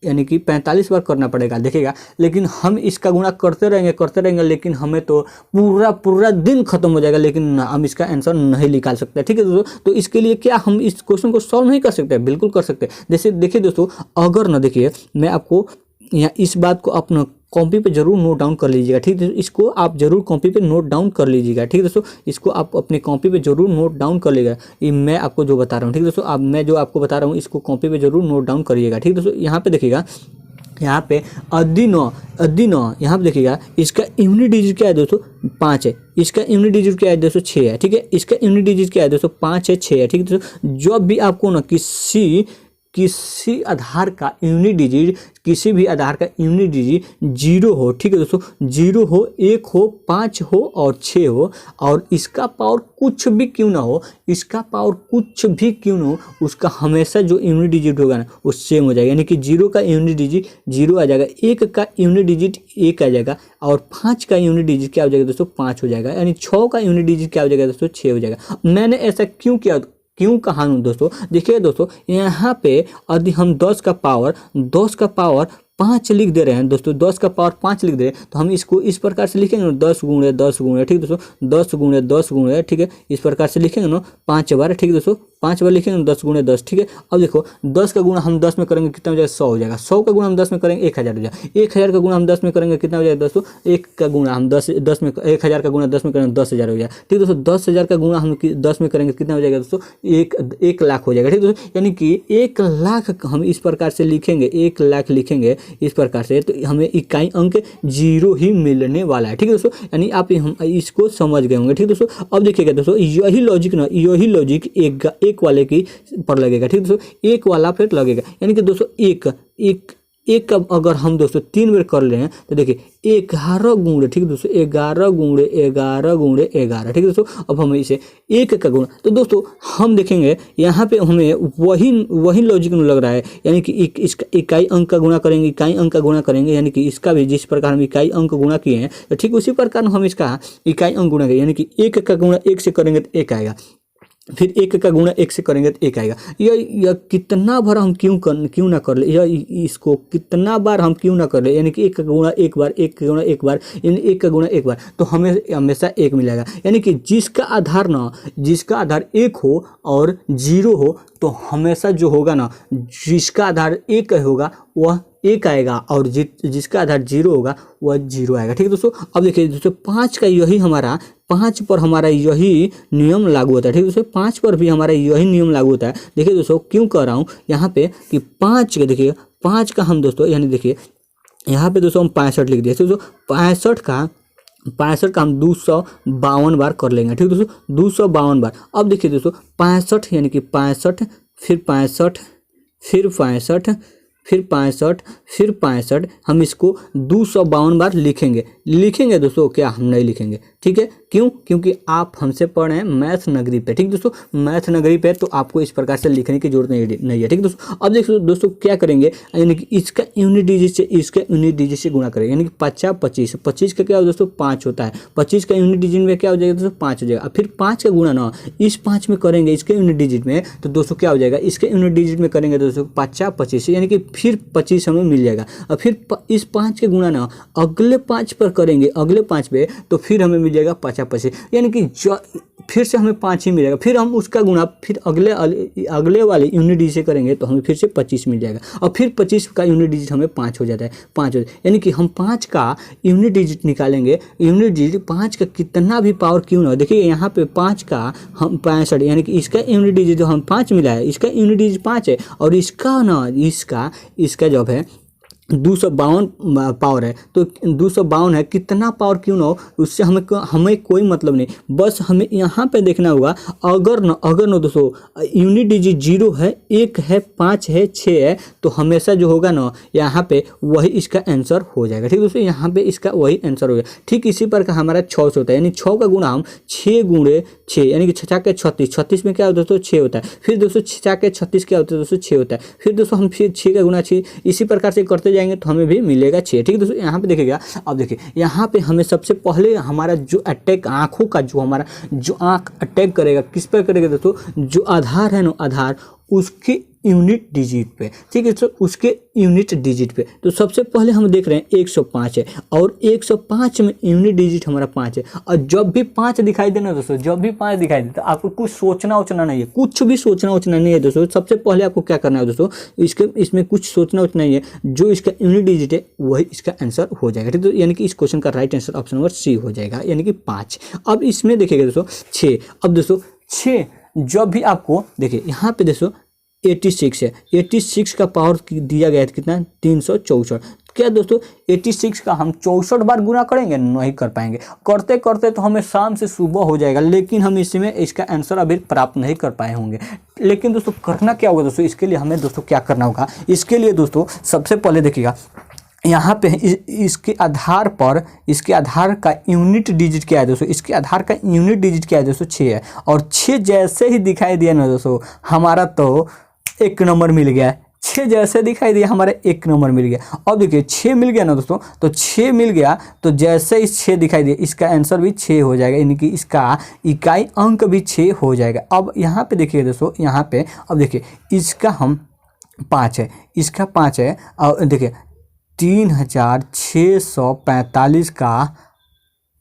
यानी कि 45 बार करना पड़ेगा देखिएगा। लेकिन हम इसका गुणा करते रहेंगे लेकिन हमें तो पूरा दिन खत्म हो जाएगा, लेकिन हम इसका आंसर नहीं निकाल सकते। ठीक है दोस्तों, तो इसके लिए क्या हम इस क्वेश्चन को सॉल्व नहीं कर सकते, बिल्कुल कर सकते। जैसे देखिए दोस्तों, अगर ना देखिए मैं आपको यहाँ इस बात को अपना कॉपी पे जरूर नोट डाउन कर लीजिएगा। ठीक है, इसको आप जरूर कॉपी पे नोट डाउन कर लीजिएगा। ठीक है दोस्तों, इसको आप अपने कॉपी पे जरूर नोट डाउन कर लीजिएगा। ये मैं आपको जो बता रहा हूँ, ठीक है दोस्तों, अब मैं जो आपको बता रहा हूँ इसको कॉपी पे जरूर नोट डाउन करिएगा। ठीक है दोस्तों, यहाँ पे देखिएगा, यहाँ पे अदिनो यहाँ पे देखिएगा, इसका यूनिट डिजिट क्या है दोस्तों 5 है, इसका यूनिट डिजिट क्या है दोस्तों 6 है। ठीक है, इसका यूनिट डिजिट क्या है दोस्तों 5 है 6 है। ठीक है दोस्तों, जब भी आपको ना किसी आधार का यूनिट डिजिट, किसी भी आधार का यूनिट डिजिट 0 हो, ठीक है दोस्तों, 0 हो, 1 हो, 5 हो और 6 हो, और इसका पावर कुछ भी क्यों ना हो, उसका हमेशा जो यूनिट डिजिट होगा ना वो सेम हो जाएगा। यानी कि 0 का यूनिट डिजिट 0 आ जाएगा, 1 का यूनिट डिजिट 1 आ जाएगा, और 5 का यूनिट डिजिट क्या हो जाएगा दोस्तों 5 हो जाएगा, यानी 6 का यूनिट डिजिट क्या हो जाएगा दोस्तों 6 हो जाएगा। मैंने ऐसा क्यों कहा हूँ दोस्तों, देखिए दोस्तों, यहाँ पे यदि हम 10 का पावर 5 लिख दे रहे हैं दोस्तों, 10 का पावर 5 लिख दे रहे हैं, तो हम इसको इस प्रकार से लिखेंगे ना 10 गुणे 10 गुणे, ठीक है दोस्तों, 10 गुणे 10 गुणे, ठीक है, इस प्रकार से लिखेंगे ना 5 बार। ठीक है दोस्तों, 5 बार लिखेंगे 10 गुणे 10। ठीक है, अब देखो 10 का गुणा हम 10 में करेंगे कितना हो जाएगा 100 हो जाएगा, 100 का गुणा हम 10 में करेंगे 1000 हो जाएगा, 1000 का गुणा हम 10 में करेंगे कितना हो जाएगा दोस्तों, 1 का गुणा हम 10 में 1000 का गुणा 10 में करेंगे 10,000 हो जाएगा। ठीक है दोस्तों, 10,000 का गुणा हम 10 में करेंगे कितना हो जाएगा दोस्तों 1 लाख हो जाएगा। ठीक है दोस्तों, यानी कि 1 लाख हम इस प्रकार से लिखेंगे, 1 लाख लिखेंगे इस प्रकार से, तो हमें इकाई अंक 0 ही मिलने वाला है। ठीक है दोस्तों, यानी आप हम इसको समझ गए होंगे। ठीक है दोस्तों, अब देखिएगा दोस्तों, यही लॉजिक एक वाले की पर लगेगा। ठीक है दोस्तों, एक वाला फिर लगेगा, यानी कि दोस्तों एक का अगर हम दोस्तों 3 बार कर ले हैं तो देखिए 11 गुणे, ठीक है दोस्तों, 11 गुणे 11। ठीक है दोस्तों, अब हम इसे 1 का गुणा, तो दोस्तों हम देखेंगे यहाँ पे हमें वही लॉजिक में लग रहा है, यानी कि इसका इकाई अंक का गुणा करेंगे, यानी कि इसका भी जिस प्रकार हम इकाई अंक गुणा किए हैं तो ठीक उसी प्रकार हम इसका इकाई अंक गुणा करेंगे, यानी कि 1 का गुणा 1 से करेंगे तो 1 आएगा, फिर 1 का गुणा 1 से करेंगे तो 1 आएगा। यह कितना बार हम क्यों ना कर ले, इसको कितना बार हम क्यों ना कर ले, यानी कि 1 का गुणा 1 बार, 1 का गुणा 1 बार, यानी 1 का गुणा 1 बार, तो हमें हमेशा 1 मिलेगा। यानी कि जिसका आधार 1 हो और 0 हो, तो हमेशा जो होगा ना, जिसका आधार 1 होगा वह 1 आएगा, और जिसका आधार 0 होगा वह 0 आएगा। ठीक है दोस्तों, अब देखिए दोस्तों 5 पर हमारा यही नियम लागू होता है। ठीक है दोस्तों, 5 पर भी हमारा यही नियम लागू होता है। देखिए दोस्तों क्यों कह रहा हूँ यहाँ पे कि 5 का देखिए 5 का हम दोस्तों, यानी देखिए यहाँ पे दोस्तों हम 65 लिख दिए, दोस्तों 65 का हम 252 बार कर लेंगे। ठीक है दोस्तों, 252 बार। अब देखिए दोस्तों 65 यानी कि 65 फिर 65 फिर 65 फिर 65 फिर 65, हम इसको 252 बार लिखेंगे दोस्तों, क्या हम नहीं लिखेंगे। ठीक है, क्यों? क्योंकि आप हमसे पढ़ रहे हैं मैथ नगरी पे। ठीक दोस्तों, मैथ नगरी पे तो आपको इस प्रकार से लिखने की जरूरत नहीं है। ठीक दोस्तों, अब देखो दोस्तों क्या करेंगे, यानी कि इसका यूनिट डिजिट से गुणा करेंगे, यानी कि 25 का क्या हो दोस्तों 5 होता है, 25 का यूनिट डिजिट में क्या हो जाएगा दोस्तों 5 हो जाएगा। फिर 5 का गुणा ना इस 5 में करेंगे इसके यूनिट डिजिट में, तो दोस्तों क्या हो जाएगा, इसके यूनिट डिजिट में करेंगे दोस्तों 25, यानी कि फिर 25 हमें मिल जाएगा। और फिर इस 5 के गुणा ना अगले 5 पर करेंगे, अगले 5 पे, तो फिर हमें मिल जाएगा 50, यानी कि फिर से हमें 5 ही मिलेगा। फिर हम उसका गुणा फिर अगले वाले यूनिट डिजिट से करेंगे तो हमें फिर से 25 मिल जाएगा। और फिर 25 का यूनिट डिजिट हमें 5 हो जाता है, 5 हो जाता है, यानी कि हम 5 का यूनिट डिजिट निकालेंगे। यूनिट डिजिट 5 का कितना भी पावर क्यों ना हो, देखिए यहाँ पे 5 का हम 65, यानी कि इसका यूनिट डिजिट जो हम 5 मिला है, इसका यूनिट डिजिट 5 है, और इसका ना इसका जॉब है 252 पावर है। तो 252 है, कितना पावर क्यों ना हो उससे हमें कोई मतलब नहीं, बस हमें यहाँ पे देखना होगा। अगर ना दोस्तों यूनिट डिजिट 0 है, 1 है, 5 है, 6 है, तो हमेशा जो होगा ना यहाँ पे वही इसका आंसर हो जाएगा। ठीक दोस्तों, यहाँ पे इसका वही आंसर हो जाएगा। ठीक इसी प्रकार हमारा 6 से होता है, यानी 6 का गुणा हम 6 गुणे 6, यानी कि 6 के 36, 36 में क्या होता है दोस्तों 6 होता है। फिर दोस्तों 6 के 36 क्या होता है दोस्तों 6 होता है। फिर दोस्तों हम फिर 6 का गुणा 6, इसी प्रकार से करते जाएंगे तो हमें भी मिलेगा 6। ठीक है दोस्तों, यहाँ पे देखिएगा। अब देखिए यहाँ पे हमें सबसे पहले हमारा जो अटैक आँखों का जो आँख अटैक करेगा, किस पर करेगा दोस्तों, जो आधार है ना, आधार उसके यूनिट डिजिट पे। ठीक है, तो उसके यूनिट डिजिट पे। तो सबसे पहले हम देख रहे हैं 105 है, और 105 में यूनिट डिजिट हमारा 5 है। और जब भी 5 दिखाई देना दोस्तों, जब भी 5 दिखाई दे तो आपको कुछ सोचना नहीं है, कुछ भी सोचना नहीं है दोस्तों। सबसे पहले आपको क्या करना है दोस्तों, इसमें कुछ सोचना नहीं है, जो इसका यूनिट डिजिट है वही इसका आंसर हो जाएगा। ठीक है, तो यानी कि इस क्वेश्चन का right answer option number C हो जाएगा, यानी कि 5। अब इसमें देखिएगा दोस्तों 6। अब दोस्तों 6 जब भी आपको देखिए यहाँ पे दोस्तों 86 है, 86 का पावर दिया गया है कितना, 364। क्या दोस्तों 86 का हम 64 बार गुना करेंगे, नहीं कर पाएंगे। करते करते तो हमें शाम से सुबह हो जाएगा, लेकिन हम इसमें इसका आंसर अभी प्राप्त नहीं कर पाए होंगे। लेकिन दोस्तों करना क्या होगा दोस्तों, इसके लिए हमें दोस्तों क्या करना होगा, इसके लिए दोस्तों सबसे पहले देखिएगा यहाँ पे इसके आधार पर, इसके आधार का यूनिट डिजिट क्या है दोस्तों, इसके आधार का यूनिट डिजिट क्या है दोस्तों 6 है। और 6 जैसे ही दिखाई दिया ना दोस्तों, हमारा तो 1 नंबर मिल गया है। 6 जैसे दिखाई दिया हमारा 1 नंबर मिल गया। अब देखिए 6 मिल गया ना दोस्तों, तो 6 मिल गया, तो जैसे ही 6 दिखाई दिया इसका आंसर भी 6 हो जाएगा, यानी कि इसका इकाई अंक भी 6 हो जाएगा। अब यहाँ पे देखिए दोस्तों, यहाँ पे अब देखिए इसका हम 5 है, इसका 5 है, और देखिए 3645 का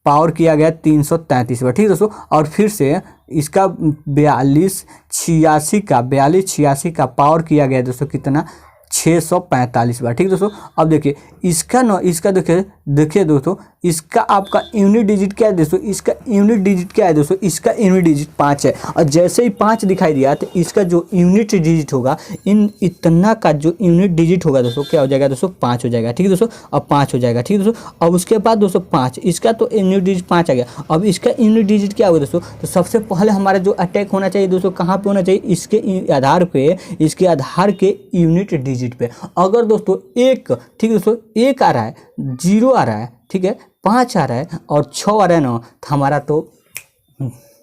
पावर किया गया 333 बार। ठीक है दोस्तों, और फिर से इसका 4286 का पावर किया गया दोस्तों कितना, 645 बार। ठीक है दोस्तों, अब देखिए इसका देखिए दोस्तों, इसका आपका यूनिट डिजिट क्या है दोस्तों, इसका यूनिट डिजिट क्या है दोस्तों, इसका यूनिट डिजिट 5 है। और जैसे ही 5 दिखाई दिया तो इसका जो यूनिट डिजिट होगा, इतना का जो यूनिट डिजिट होगा दोस्तों क्या हो जाएगा दोस्तों, 5 हो जाएगा। ठीक है दोस्तों, अब 5 हो जाएगा। ठीक है दोस्तों, अब उसके बाद दोस्तों 5, इसका तो यूनिट डिजिट 5 आ गया। अब इसका यूनिट डिजिट क्या होगा दोस्तों, तो सबसे पहले हमारा जो अटैक होना चाहिए दोस्तों, कहाँ पे होना चाहिए, इसके आधार पे, इसके आधार के यूनिट डिजिट पे। अगर दोस्तों 1, ठीक है दोस्तों 1 आ रहा है, 0 आ रहा है, ठीक है 5 आ रहा है और 6 आ रहा है ना, तो हमारा तो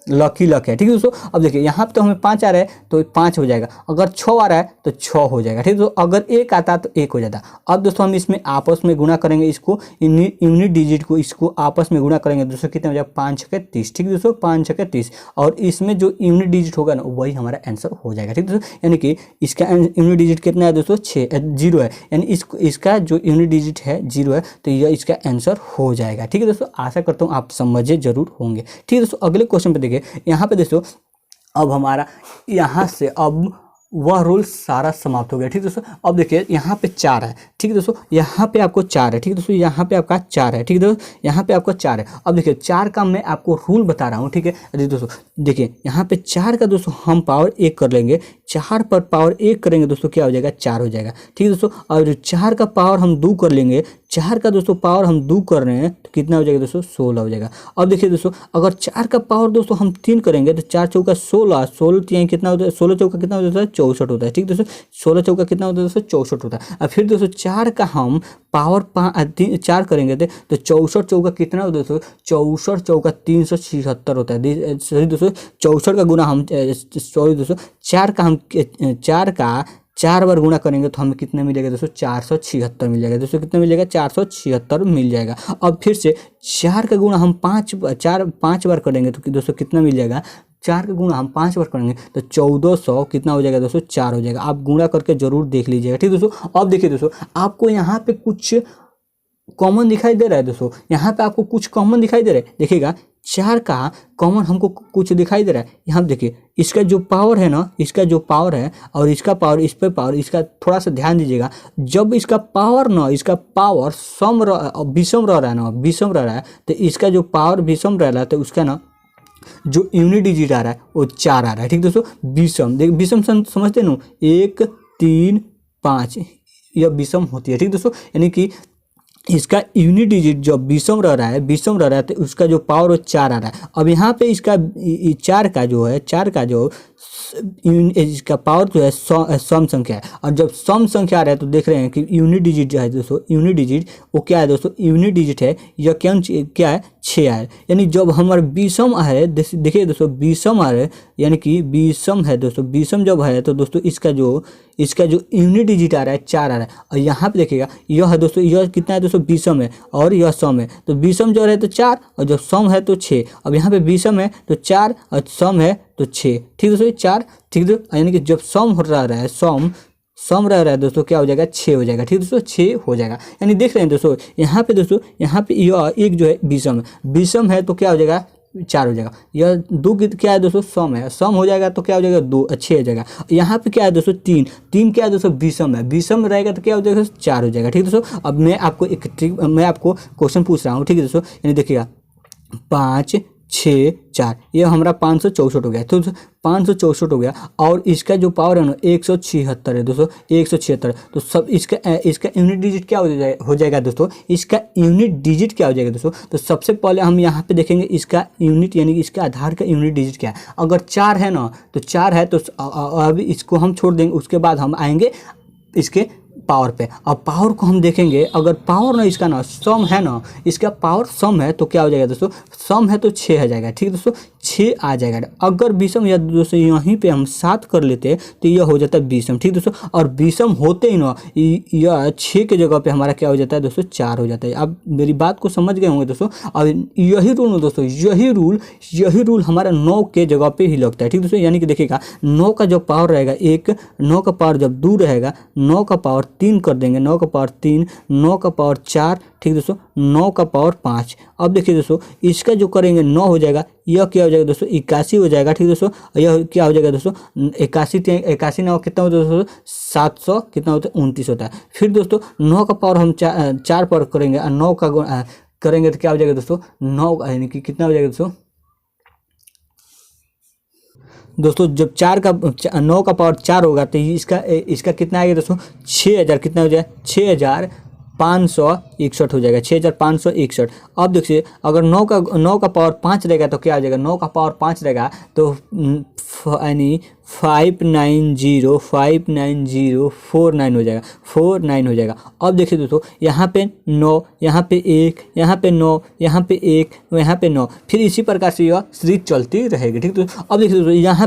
लकी लक है। ठीक है दोस्तों, अब देखिए यहाँ पे तो हमें 5 आ रहा है तो 5 हो जाएगा, अगर 6 आ रहा है तो 6 हो जाएगा। ठीक है दोस्तों, अगर 1 आता तो 1 हो जाता। अब दोस्तों हम इसमें आपस में गुणा करेंगे, इसको यूनिट डिजिट को इसको आपस में गुणा करेंगे दोस्तों, कितने हो जाएगा 5 के 30। ठीक है दोस्तों, 5 के 30, और इसमें जो यूनिट डिजिट होगा ना वही हमारा आंसर हो जाएगा। ठीक है दोस्तों, यानी कि इसका यूनिट डिजिट कितना है दोस्तों 0 है, यानी इसका जो यूनिट डिजिट है 0 है, तो यह इसका आंसर हो जाएगा। ठीक है दोस्तों, आशा करता हूँ आप समझे जरूर होंगे। ठीक है दोस्तों, अगले क्वेश्चन पे देखिए, यहाँ पे दोस्तों अब हमारा यहाँ से अब वह रूल सारा समाप्त हो गया। ठीक है दोस्तों, अब देखिए यहाँ पे 4 है। ठीक है दोस्तों, यहाँ पे आपको 4 है। ठीक है दोस्तों, यहाँ पे आपका 4 है। ठीक है दोस्तों, यहाँ पे आपको 4 है। अब देखिए 4 का मैं आपको रूल बता रहा हूँ। ठीक है दोस्तों, देखिए यहाँ पे 4 का दोस्तों हम पावर 1 कर लेंगे, 4 पर पावर 1 करेंगे दोस्तों क्या हो जाएगा 4 हो जाएगा। ठीक है दोस्तों, और 4 का पावर हम 2 कर लेंगे, 4 का दोस्तों पावर हम 2 कर रहे हैं तो कितना हो जाएगा दोस्तों 16 हो जाएगा। अब देखिए दोस्तों, अगर 4 का पावर दोस्तों हम 3 करेंगे तो 4 चौका 16, 16 कितना होता है, 16 चौका कितना होता है 64 होता है। ठीक दोस्तों, 16 चौका कितना होता है दोस्तों 64 होता है। और फिर दोस्तों 4 का हम पावर 4 करेंगे तो 64 चौका कितना होता है दोस्तों, 64 चौका 376 होता है। सॉरी दोस्तों, 64 का गुना हम सॉरी दोस्तों 4 का 4 बार गुणा करेंगे तो हमें कितना मिलेगा दोस्तों 476 मिल जाएगा। दोस्तों कितना मिलेगा 476 मिल जाएगा। अब फिर से 4 का गुणा हम 5 बार करेंगे तो दोस्तों कितना मिल जाएगा 4 का गुणा हम 5 बार करेंगे तो 1400 कितना हो जाएगा दोस्तों 4 हो जाएगा। आप गुणा करके जरूर देख लीजिएगा, ठीक दोस्तों। अब देखिए दोस्तों, आपको यहाँ पे कुछ कॉमन दिखाई दे रहा है दोस्तों, यहाँ पे आपको कुछ कॉमन दिखाई दे रहा है, देखिएगा 4 का कॉमन हमको कुछ दिखाई दे रहा है। यहाँ देखिए इसका जो पावर है ना, इसका जो पावर है और इसका पावर, इस पे पावर, इसका थोड़ा सा ध्यान दीजिएगा। जब इसका पावर ना, इसका पावर विषम रह रहा है ना, विषम रह रहा है, तो इसका जो पावर विषम रह रहा है तो उसका ना जो यूनिट डिजिट आ रहा है वो 4 आ रहा है, ठीक दोस्तों। विषम, देख विषम समझते ना, 1 3 5 यह विषम होती है, ठीक दोस्तों। यानी कि इसका यूनिट डिजिट जो विषम रह रहा है तो उसका जो पावर वो 4 आ रहा है। अब यहाँ पे इसका 4 का जो है, 4 का जो इसका पावर जो है सम संख्या है, और जब सम संख्या आ रहा है तो देख रहे हैं कि यूनिट डिजिट जो है दोस्तों, यूनिट डिजिट वो क्या है दोस्तों, यूनिट डिजिट है, यह क्या है 6 है। यानी जब हमारा विषम है, देखिए दोस्तों विषम आ रहा है, यानी कि विषम है दोस्तों, विषम जब है तो दोस्तों इसका जो यूनिट डिजिट आ रहा है 4 आ रहा है। और यहाँ पे देखिएगा यह है दोस्तों, यह कितना है दोस्तों विषम है और यह सम है, तो विषम जो है तो 4 और जब सम है तो 6। अब यहाँ पे विषम है तो 4 और सम है तो 6, ठीक दोस्तों 4, ठीक दोस्तों। यानी कि जब सम हो रहा है, सम रह रहा है दोस्तों, क्या हो जाएगा 6 हो जाएगा, ठीक दोस्तों 6 हो जाएगा। यानी देख रहे हैं दोस्तों यहाँ पे दोस्तों, यहाँ पे यह एक जो है विषम है तो क्या हो जाएगा 4 हो जाएगा। यह 2 क्या है दोस्तों सम है, सम हो जाएगा तो क्या हो जाएगा 2 6 हो जाएगा। यहाँ पे क्या है दोस्तों 3 क्या है दोस्तों विषम है, विषम रहेगा तो क्या हो जाएगा 4 हो जाएगा, ठीक दोस्तों। अब मैं आपको क्वेश्चन पूछ रहा हूँ, ठीक है दोस्तों। यानी देखिएगा 5 6 4 ये हमारा 564 हो गया, तो 564 हो गया। और इसका जो पावर है ना 176 है दोस्तों, 176। तो सब इसका यूनिट डिजिट क्या हो जाएगा दोस्तों, इसका यूनिट डिजिट क्या हो जाएगा दोस्तों। तो सबसे पहले हम यहाँ पे देखेंगे इसका यूनिट, यानी कि इसका आधार का यूनिट डिजिट क्या है। अगर 4 है ना, तो 4 है तो अभी इसको हम छोड़ देंगे, उसके बाद हम आएंगे इसके पावर पे। अब पावर को हम देखेंगे, अगर पावर ना इसका ना सम है ना, इसका पावर सम है तो क्या हो जाएगा दोस्तों, सम है तो 6 आ जाएगा, ठीक दोस्तों 6 आ जाएगा। अगर विषम या दोस्तों यहीं पे हम 7 कर लेते तो यह हो जाता है विषम, ठीक दोस्तों। और विषम होते ही ना यह 6 के जगह पे हमारा क्या हो जाता है दोस्तों 4 हो जाता है। अब मेरी बात को समझ गए होंगे दोस्तों। और यही रूल दोस्तों, यही रूल हमारा 9 के जगह पे ही लगता है, ठीक दोस्तों। यानी कि देखिएगा 9 का जो पावर रहेगा 1, 9 का पावर जब 2 रहेगा, 9 का पावर 3 कर देंगे, 9 का पावर 3, 9 का पावर 4, ठीक दोस्तों 9 का पावर 5। अब देखिए दोस्तों इसका जो करेंगे 9 हो जाएगा, यह क्या हो जाएगा दोस्तों 81 हो जाएगा, ठीक दोस्तों। यह क्या हो जाएगा दोस्तों 81 9 कितना होता है दोस्तों 700 कितना होता है 29 होता है। फिर दोस्तों 9 का पावर हम 4 पर करेंगे और 9 का करेंगे तो क्या हो जाएगा दोस्तों 9, यानी कि कितना हो जाएगा दोस्तों जब 9 का पावर 4 होगा तो इसका कितना आएगा दोस्तों 6000 कितना हो जाएगा 6561 हो जाएगा, 6561। अब देखिए अगर 9 का पावर 5 रहेगा तो क्या हो जाएगा, 9 का पावर 5 रहेगा तो यानी 59049 हो जाएगा, 49 हो जाएगा। अब देखिए दोस्तों यहाँ पे 9, यहाँ पे 1, यहाँ पे 9, यहाँ पे 1, यहाँ पे 9, फिर इसी प्रकार से यह सीरीज चलती रहेगी, ठीक दोस्तों। अब देखिए दोस्तों यहाँ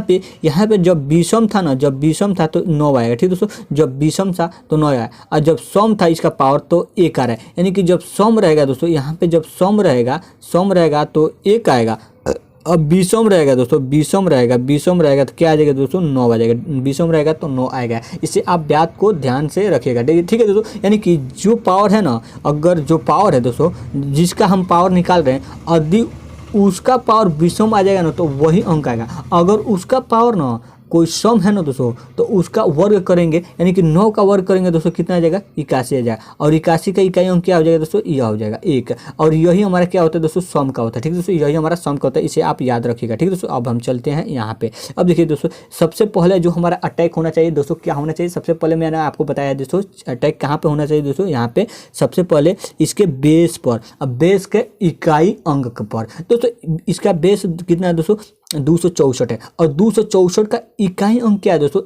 पे जब विषम था ना, जब विषम था तो 9 आएगा, ठीक दोस्तों। जब विषम था तो 9 आया, और जब सम था इसका पावर तो 1 आ रहा है। यानी कि जब सम रहेगा दोस्तों, यहाँ पे जब सम रहेगा तो 1 आएगा। अब विषम रहेगा दोस्तों, विषम रहेगा तो क्या आ जाएगा दोस्तों 9 आ जाएगा, विषम रहेगा तो 9 आएगा। इससे आप बात को ध्यान से रखिएगा, ठीक है दोस्तों। यानी कि जो पावर है ना, अगर जो पावर है दोस्तों जिसका हम पावर निकाल रहे हैं, यदि उसका पावर विषम आ जाएगा ना तो वही अंक आएगा। अगर उसका पावर ना कोई सम है ना दोस्तों तो उसका वर्ग करेंगे, यानी कि 9 का वर्ग करेंगे दोस्तों कितना आ जाएगा 81 आ जाएगा। और 81 का इकाई अंक क्या हो जाएगा दोस्तों, यह हो जाएगा 1। और यही हमारा क्या होता है दोस्तों सम का होता है, ठीक दोस्तों। यही हमारा सम का होता है, इसे आप याद रखिएगा, ठीक दोस्तों। अब हम चलते हैं यहाँ पे। अब देखिए दोस्तों सबसे पहले जो हमारा अटैक होना चाहिए दोस्तों, क्या होना चाहिए, सबसे पहले मैंने आपको बताया दोस्तों अटैक कहाँ पे होना चाहिए दोस्तों, यहाँ पे सबसे पहले इसके बेस पर, अब बेस के इकाई अंक पर। दोस्तों इसका बेस कितना है दोस्तों 264 है, और 264 का इकाई अंक क्या है दोस्तों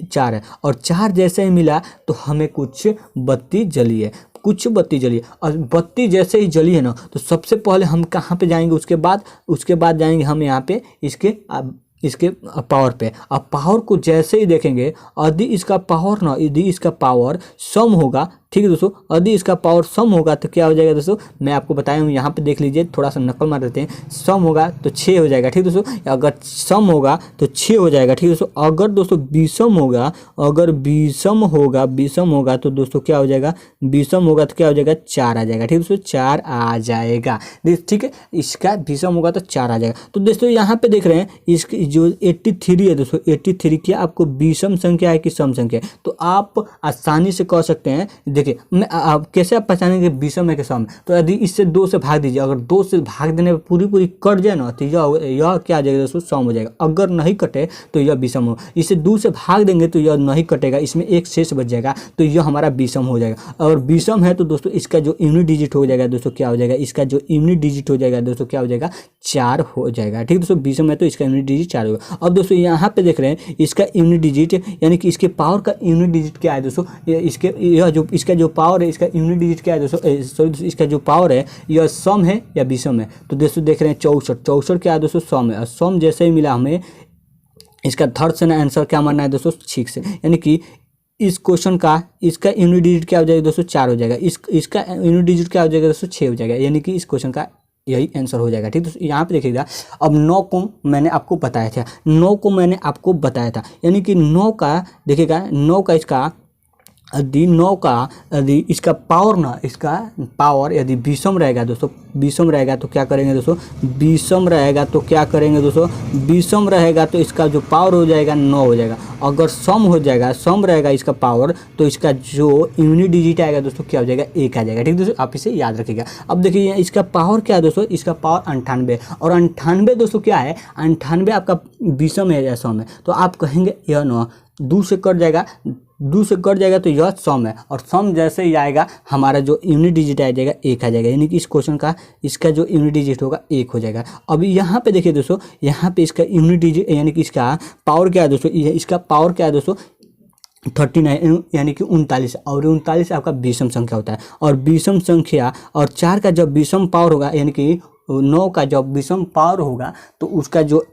4 है। और 4 जैसे ही मिला तो हमें कुछ बत्ती जली है, और बत्ती जैसे ही जली है ना तो सबसे पहले हम कहाँ पे जाएंगे, उसके बाद जाएंगे हम यहाँ पे इसके पावर पे। अब पावर को जैसे ही देखेंगे, यदि इसका पावर सम होगा ठीक है दोस्तों। यदि इसका पावर सम होगा तो क्या हो जाएगा दोस्तों, मैं आपको बताया हूँ, यहाँ पे देख लीजिए, थोड़ा सा नकल मार देते हैं। सम होगा तो 6 हो जाएगा, ठीक है दोस्तों। अगर सम होगा तो 6 हो जाएगा, ठीक है दोस्तों। अगर दोस्तों विषम होगा, अगर विषम होगा तो दोस्तों क्या हो जाएगा, विषम होगा तो क्या हो जाएगा, 4 आ जाएगा, ठीक है दोस्तों, 4 आ जाएगा, ठीक है। इसका विषम होगा तो 4 आ जाएगा। तो दोस्तों यहाँ पे देख रहे हैं इसकी जो 83 है दोस्तों, 83 क्या आपको विषम संख्या है कि सम संख्या है, तो आप आसानी से कह सकते हैं। देखिए मैं आप कैसे आप पहचानेंगे विषम है कि सम है, तो यदि इससे 2 से भाग दीजिए, अगर 2 से भाग देने पर पूरी कट जाए ना तो यह क्या आ जाएगा दोस्तों, सम हो जाएगा। अगर नहीं कटे तो यह विषम हो, इसे 2 से भाग देंगे तो यह नहीं कटेगा, इसमें एक शेष बच जाएगा, तो यह हमारा विषम हो जाएगा। और विषम है तो दोस्तों इसका जो यूनिट डिजिट हो जाएगा दोस्तों क्या हो जाएगा, इसका जो यूनिट डिजिट हो जाएगा दोस्तों क्या हो जाएगा, 4 हो जाएगा, ठीक है दोस्तों। विषम है तो इसका यूनिट डिजिट 4 होगा। अब दोस्तों यहाँ पे देख रहे हैं इसका यूनिट डिजिट यानी कि इसके पावर का यूनिट डिजिट क्या है दोस्तों, इसके यह जो इसका जो पावर है इसका यूनिट डिजिट क्या है दोस्तों, सॉरी इसका जो पावर है यह सम है या विषम है। तो दोस्तों देख रहे हैं 64 क्या है दोस्तों, सम है। और सम जैसे ही मिला हमें, इसका थर्ड से ना आंसर क्या मानना है दोस्तों, 6 से, यानी कि इस क्वेश्चन का इसका यूनिट डिजिट क्या हो जाएगा दोस्तों, 4 हो जाएगा। इसका यूनिट डिजिट क्या हो जाएगा दोस्तों, 6 हो जाएगा, यानी कि इस क्वेश्चन का यही आंसर हो जाएगा, ठीक है। तो यहाँ पे देखिएगा, अब 9 को मैंने आपको बताया था, 9 को मैंने आपको बताया था, यानी कि 9 का देखिएगा, 9 का इसका यदि 9 का यदि इसका पावर ना, इसका पावर यदि विषम रहेगा दोस्तों, विषम रहेगा तो क्या करेंगे दोस्तों, विषम रहेगा तो क्या करेंगे दोस्तों, विषम रहेगा तो इसका जो पावर हो जाएगा 9 हो जाएगा। अगर सम हो जाएगा, सम रहेगा इसका पावर, तो इसका जो यूनिट डिजिट आएगा दोस्तों क्या हो जाएगा, 1 आ जाएगा, ठीक है दोस्तों। आप इसे याद रखिएगा। अब देखिए इसका पावर क्या है दोस्तों, इसका पावर 98, और 98 दोस्तों क्या है, 98 आपका विषम है या सम है, तो आप कहेंगे यह 9 2 से कट जाएगा, 2 से कट जाएगा तो यह सम है, और सम जैसे ही आएगा हमारा जो यूनिट डिजिट आ जाएगा 1 आ जाएगा, यानी कि इस क्वेश्चन का इसका जो यूनिट डिजिट होगा 1 हो जाएगा। अभी यहाँ पे देखिए दोस्तों, यहाँ पे इसका यूनिट डिजिट यानी कि इसका पावर क्या है दोस्तों, इसका पावर क्या है दोस्तों, 39 यानी कि 39, और 39 आपका विषम संख्या होता है। और विषम संख्या और 4 का जब विषम पावर होगा, यानी कि 9 का जब विषम पावर होगा तो उसका जो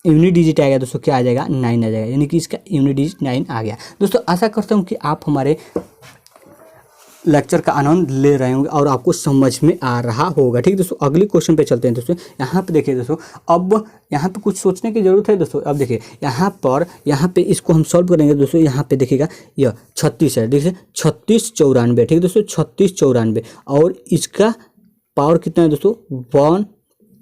यूनिट डिजिट आएगा दोस्तों क्या आ जाएगा, 9 आ जाएगा, यानी कि इसका यूनिट डिजिट 9 आ गया। दोस्तों आशा करता हूँ कि आप हमारे लेक्चर का आनंद ले रहे होंगे और आपको समझ में आ रहा होगा, ठीक है दोस्तों। अगली क्वेश्चन पे चलते हैं दोस्तों। यहाँ पे देखिए दोस्तों, अब यहाँ पे कुछ सोचने की जरूरत है दोस्तों। अब देखिए यहाँ पे इसको हम सॉल्व करेंगे दोस्तों। यहाँ पे देखिएगा यह 36 है, देखिए 36 94, ठीक है दोस्तों, 36 94, और इसका पावर कितना है दोस्तों,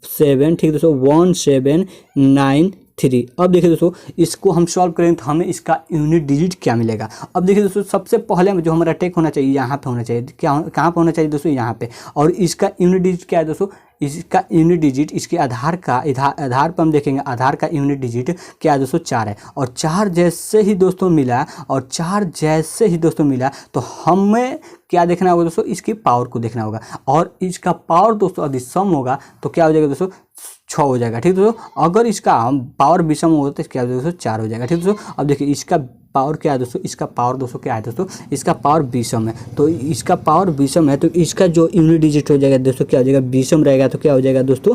17, ठीक है दोस्तों, 1793। अब देखिए दोस्तों, इसको हम सॉल्व करें तो हमें इसका यूनिट डिजिट क्या मिलेगा। अब देखिए दोस्तों, सबसे पहले जो हमारा टेक होना चाहिए यहाँ पे होना चाहिए, क्या कहाँ पे होना चाहिए दोस्तों, यहाँ पे। और इसका यूनिट डिजिट क्या है दोस्तों, इसका यूनिट डिजिट इसके आधार पर हम देखेंगे, आधार का यूनिट डिजिट क्या है दोस्तों, 4 है। और 4 जैसे ही दोस्तों मिला, तो हमें क्या देखना होगा दोस्तों, इसकी पावर को देखना होगा। और इसका पावर दोस्तों यदि सम होगा तो क्या हो जाएगा दोस्तों, 6 हो जाएगा, ठीक है दोस्तों। अगर इसका पावर विषम होगा तो क्या हो जाएगा दोस्तों, 4 हो जाएगा, ठीक है दोस्तों। अब देखिए इसका पावर क्या है दोस्तों, इसका पावर दोस्तों क्या है दोस्तों, इसका पावर विषम है, तो इसका पावर विषम है तो इसका जो यूनिट डिजिट हो जाएगा दोस्तों क्या हो जाएगा, विषम रहेगा तो क्या हो जाएगा दोस्तों,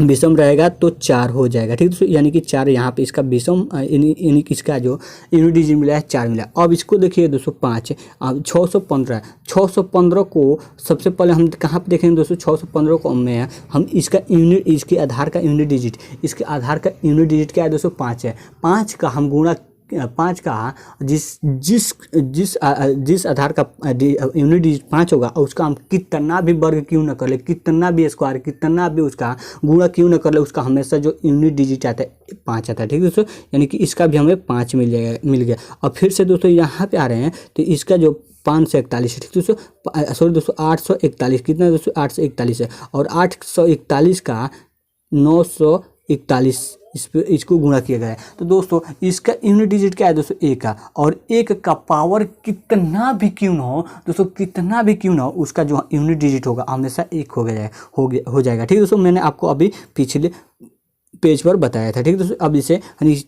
विषम रहेगा तो 4 हो जाएगा, ठीक है दोस्तों। यानी कि 4 यहाँ पे इसका विषम यानी कि इसका जो यूनिट डिजिट मिला है 4 मिला। अब इसको देखिए दोस्तों 5, अब 615 है, 615 को सबसे पहले हम कहाँ पे देखेंगे दोस्तों, 615 को में हम इसका यूनिट, इसके आधार का यूनिट डिजिट, इसके आधार का यूनिट डिजिट क्या है दोस्तों, 5 है। 5 का हम गुणा, 5 का जिस आधार का यूनिट डिजिट 5 होगा, और उसका हम कितना भी वर्ग क्यों न कर ले, कितना भी स्क्वायर, कितना भी उसका गुणा क्यों न कर ले, उसका हमेशा जो यूनिट डिजिट आता है 5 आता है, ठीक है दोस्तों। यानी कि इसका भी हमें 5 मिल गया। और फिर से दोस्तों यहाँ पे आ रहे हैं तो इसका जो 541 है, ठीक दोस्तों, सॉरी दोस्तों 841, कितना दोस्तों, 841 है। और 841 का 941 इसको गुणा किया गया है। तो दोस्तों इसका यूनिट डिजिट क्या है दोस्तों, 1 का। और 1 का पावर कितना भी क्यों ना हो दोस्तों, कितना भी क्यों ना हो, उसका जो यूनिट डिजिट होगा हमेशा 1 हो जाएगा, ठीक है दोस्तों। मैंने आपको अभी पिछले पेज पर बताया था, ठीक है दोस्तों। अब इसे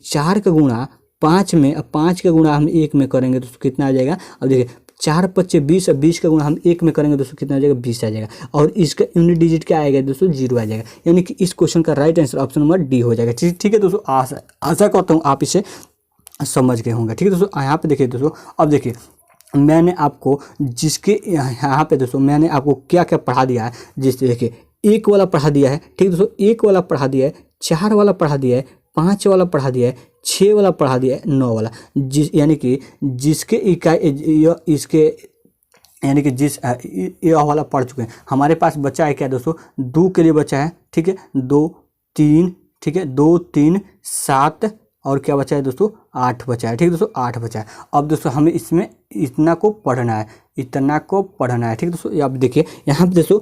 4 का गुणा 5 में, अब 5 का गुणा हम 1 में करेंगे तो कितना आ जाएगा। अब देखिए 4 5 20, और 20 का गुणा हम 1 में करेंगे दोस्तों कितना आ जाएगा, 20 आ जाएगा। और इसका यूनिट डिजिट क्या आएगा दोस्तों, 0 आ जाएगा। यानी कि इस क्वेश्चन का right answer option number D हो जाएगा, ठीक है दोस्तों। आशा करता हूँ आप इसे समझ गए होंगे, ठीक है दोस्तों। यहाँ पे देखिए दोस्तों, अब देखिए मैंने आपको जिसके यहाँ पे दोस्तों मैंने आपको क्या क्या पढ़ा दिया है, जिससे देखिए 1 वाला पढ़ा दिया है, ठीक है दोस्तों, 1 वाला पढ़ा दिया है, 4 वाला पढ़ा दिया है, 5 वाला पढ़ा दिया है, 6 वाला पढ़ा दिया है, 9 वाला, यानी कि जिसके इकाई इसके यानी कि ये वाला पढ़ चुके हैं। हमारे पास बचा है क्या दोस्तों, 2 के लिए बचा है, ठीक है, 2 3, ठीक है, 2 3 7 और क्या बचा है दोस्तों, 8 बचा है, ठीक है दोस्तों, 8 बचा है। अब दोस्तों हमें इसमें इतना को पढ़ना है, इतना को पढ़ना है, ठीक है दोस्तों। अब देखिए यहाँ पे दोस्तों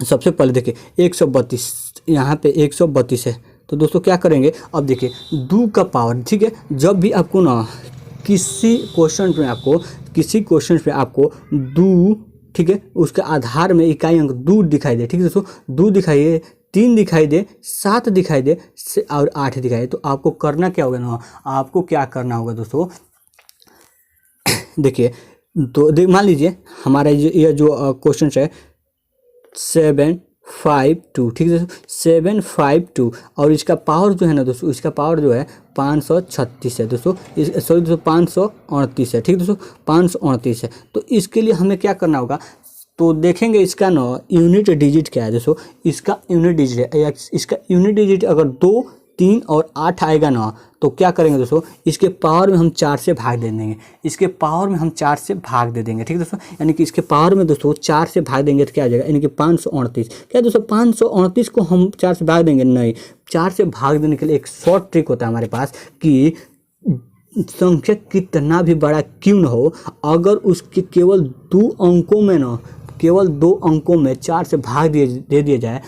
सबसे पहले देखिए 132, यहाँ पे 132 है, तो दोस्तों क्या करेंगे, अब देखिए 2 का पावर, ठीक है, जब भी आपको ना किसी क्वेश्चन में आपको 2, ठीक है, उसके आधार में इकाई अंक 2 दिखाई दे, ठीक है दोस्तों, 2 दिखाई दे, 3 दिखाई दे, 7 दिखाई दे और 8 दिखाई दे, तो आपको करना क्या होगा ना, आपको क्या करना होगा दोस्तों, देखिए तो मान लीजिए हमारा ये जो क्वेश्चन है 752, ठीक है दोस्तों, 752 और इसका पावर जो है ना दोस्तों, इसका पावर जो है 536 है दोस्तों, सॉरी दोस्तों 538 है, ठीक है दोस्तों, 538 है। तो इसके लिए हमें क्या करना होगा, तो देखेंगे इसका ना यूनिट डिजिट क्या है दोस्तों, इसका यूनिट डिजिट है, इसका यूनिट डिजिट अगर 2 3 और 8 आएगा ना, तो क्या करेंगे दोस्तों, इसके पावर में हम 4 से भाग दे देंगे, इसके पावर में हम 4 से भाग दे देंगे, ठीक है दोस्तों, यानी कि इसके पावर में दोस्तों 4 से भाग देंगे तो क्या आ जाएगा, यानी कि 538। क्या दोस्तों 538 को हम 4 से भाग देंगे, नहीं, 4 से भाग देने के लिए एक शॉर्ट ट्रिक होता है हमारे पास कि संख्या कितना भी बड़ा क्यों न हो, अगर उसके केवल 2 अंकों में ना, केवल 2 अंकों में 4 से भाग दे दिया जाए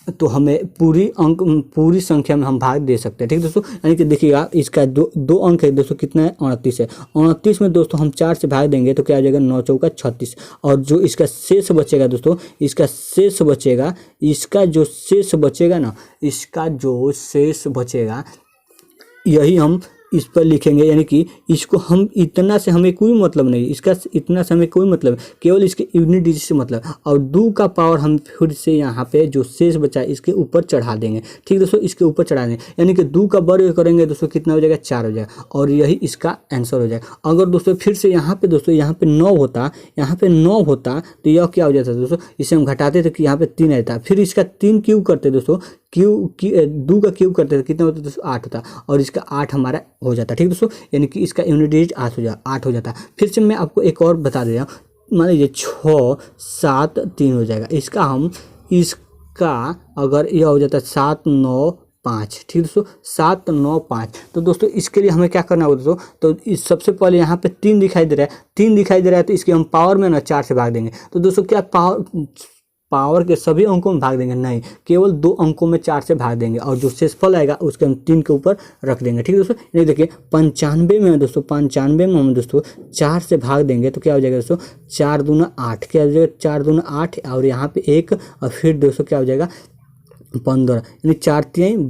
तो हमें पूरी संख्या में हम भाग दे सकते हैं, ठीक है दोस्तों। यानी कि देखिएगा इसका दो अंक है दोस्तों, कितना है, 29 है, 29 में दोस्तों हम 4 से भाग देंगे तो क्या आ जाएगा, 9 चौका 36, और जो इसका शेष बचेगा दोस्तों, इसका जो शेष बचेगा यही हम इस पर लिखेंगे, यानी कि इसको हम इतना से हमें कोई मतलब नहीं, इसका इतना से हमें कोई मतलब, केवल इसके यूनिट डिजिट से मतलब, और 2 का पावर हम फिर से यहाँ पे जो शेष बचा है इसके ऊपर चढ़ा देंगे, ठीक दोस्तों, इसके ऊपर चढ़ा देंगे, यानी कि 2 का वर्ग करेंगे दोस्तों कितना हो जाएगा, 4 हो जाएगा, और यही इसका आंसर हो जाएगा। अगर दोस्तों फिर से यहाँ पे दोस्तों यहाँ पे 9 होता तो यह क्या हो जाता दोस्तों, इसे हम घटाते थे कि यहाँ पे 3 रहता, फिर इसका 3 क्यूब करते दोस्तों, 2 का क्यूब करते थे, कितना होता है दोस्तों, 8 होता, और इसका 8 हमारा हो जाता, ठीक दोस्तों, यानी कि इसका यूनिट डिजिट 8 हो जाता। फिर से मैं आपको एक और बता दे रहा हूँ, मान लीजिए 6 7 3 हो जाएगा, इसका अगर यह हो जाता है 7 9 5, ठीक दोस्तों, 7 9 5, तो दोस्तों इसके लिए हमें क्या करना होगा दोस्तों, तो इस सबसे पहले यहाँ पे 3 दिखाई दे रहा है, तो इसके हम पावर में ना 4 से भाग देंगे, तो दोस्तों क्या पावर के सभी अंकों में भाग देंगे, नहीं, केवल 2 अंकों में 4 से भाग देंगे, और जो शेषफल आएगा उसके हम 3 के ऊपर रख देंगे, ठीक है दोस्तों। ये देखिए 95 में दोस्तों, 95 में हम दोस्तों 4 से भाग देंगे तो क्या हो जाएगा दोस्तों, 4 दूना 8, क्या हो जाएगा, 4 दूना 8, और यहाँ पे 1, और फिर दोस्तों क्या हो जाएगा 15, यानी 4 3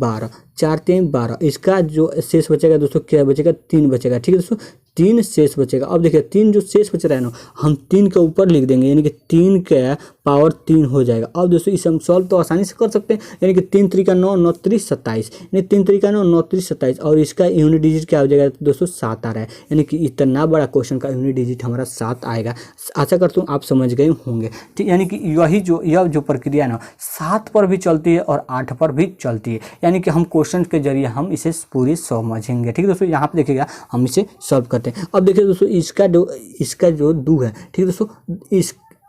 12, इसका जो शेष बचेगा दोस्तों क्या बचेगा, 3 बचेगा, ठीक है दोस्तों, 3 शेष बचेगा। अब देखिए 3 जो शेष बच रहा है ना, हम 3 के ऊपर लिख देंगे, यानी कि 3 का पावर 3 हो जाएगा। अब दोस्तों इसे हम सॉल्व तो आसानी से कर सकते हैं, यानी कि 3 3 का 9 9 3 27, यानी 3 3 का 9 9 3 27, और इसका यूनिट डिजिट क्या हो जाएगा दोस्तों, 7 आ रहा है, यानी कि इतना बड़ा क्वेश्चन का यूनिट डिजिट हमारा 7 आएगा। आशा करता हूँ आप समझ गए होंगे, ठीक, यानी कि यह जो प्रक्रिया है ना 7 पर भी चलती है और 8 पर भी चलती है, यानी कि हम क्वेश्चन के जरिए हम इसे पूरी समझेंगे, ठीक है दोस्तों। यहाँ पे देखिएगा हम इसे सॉल्व करते हैं। अब देखिए दोस्तों इसका जो 2 है, ठीक है दोस्तों,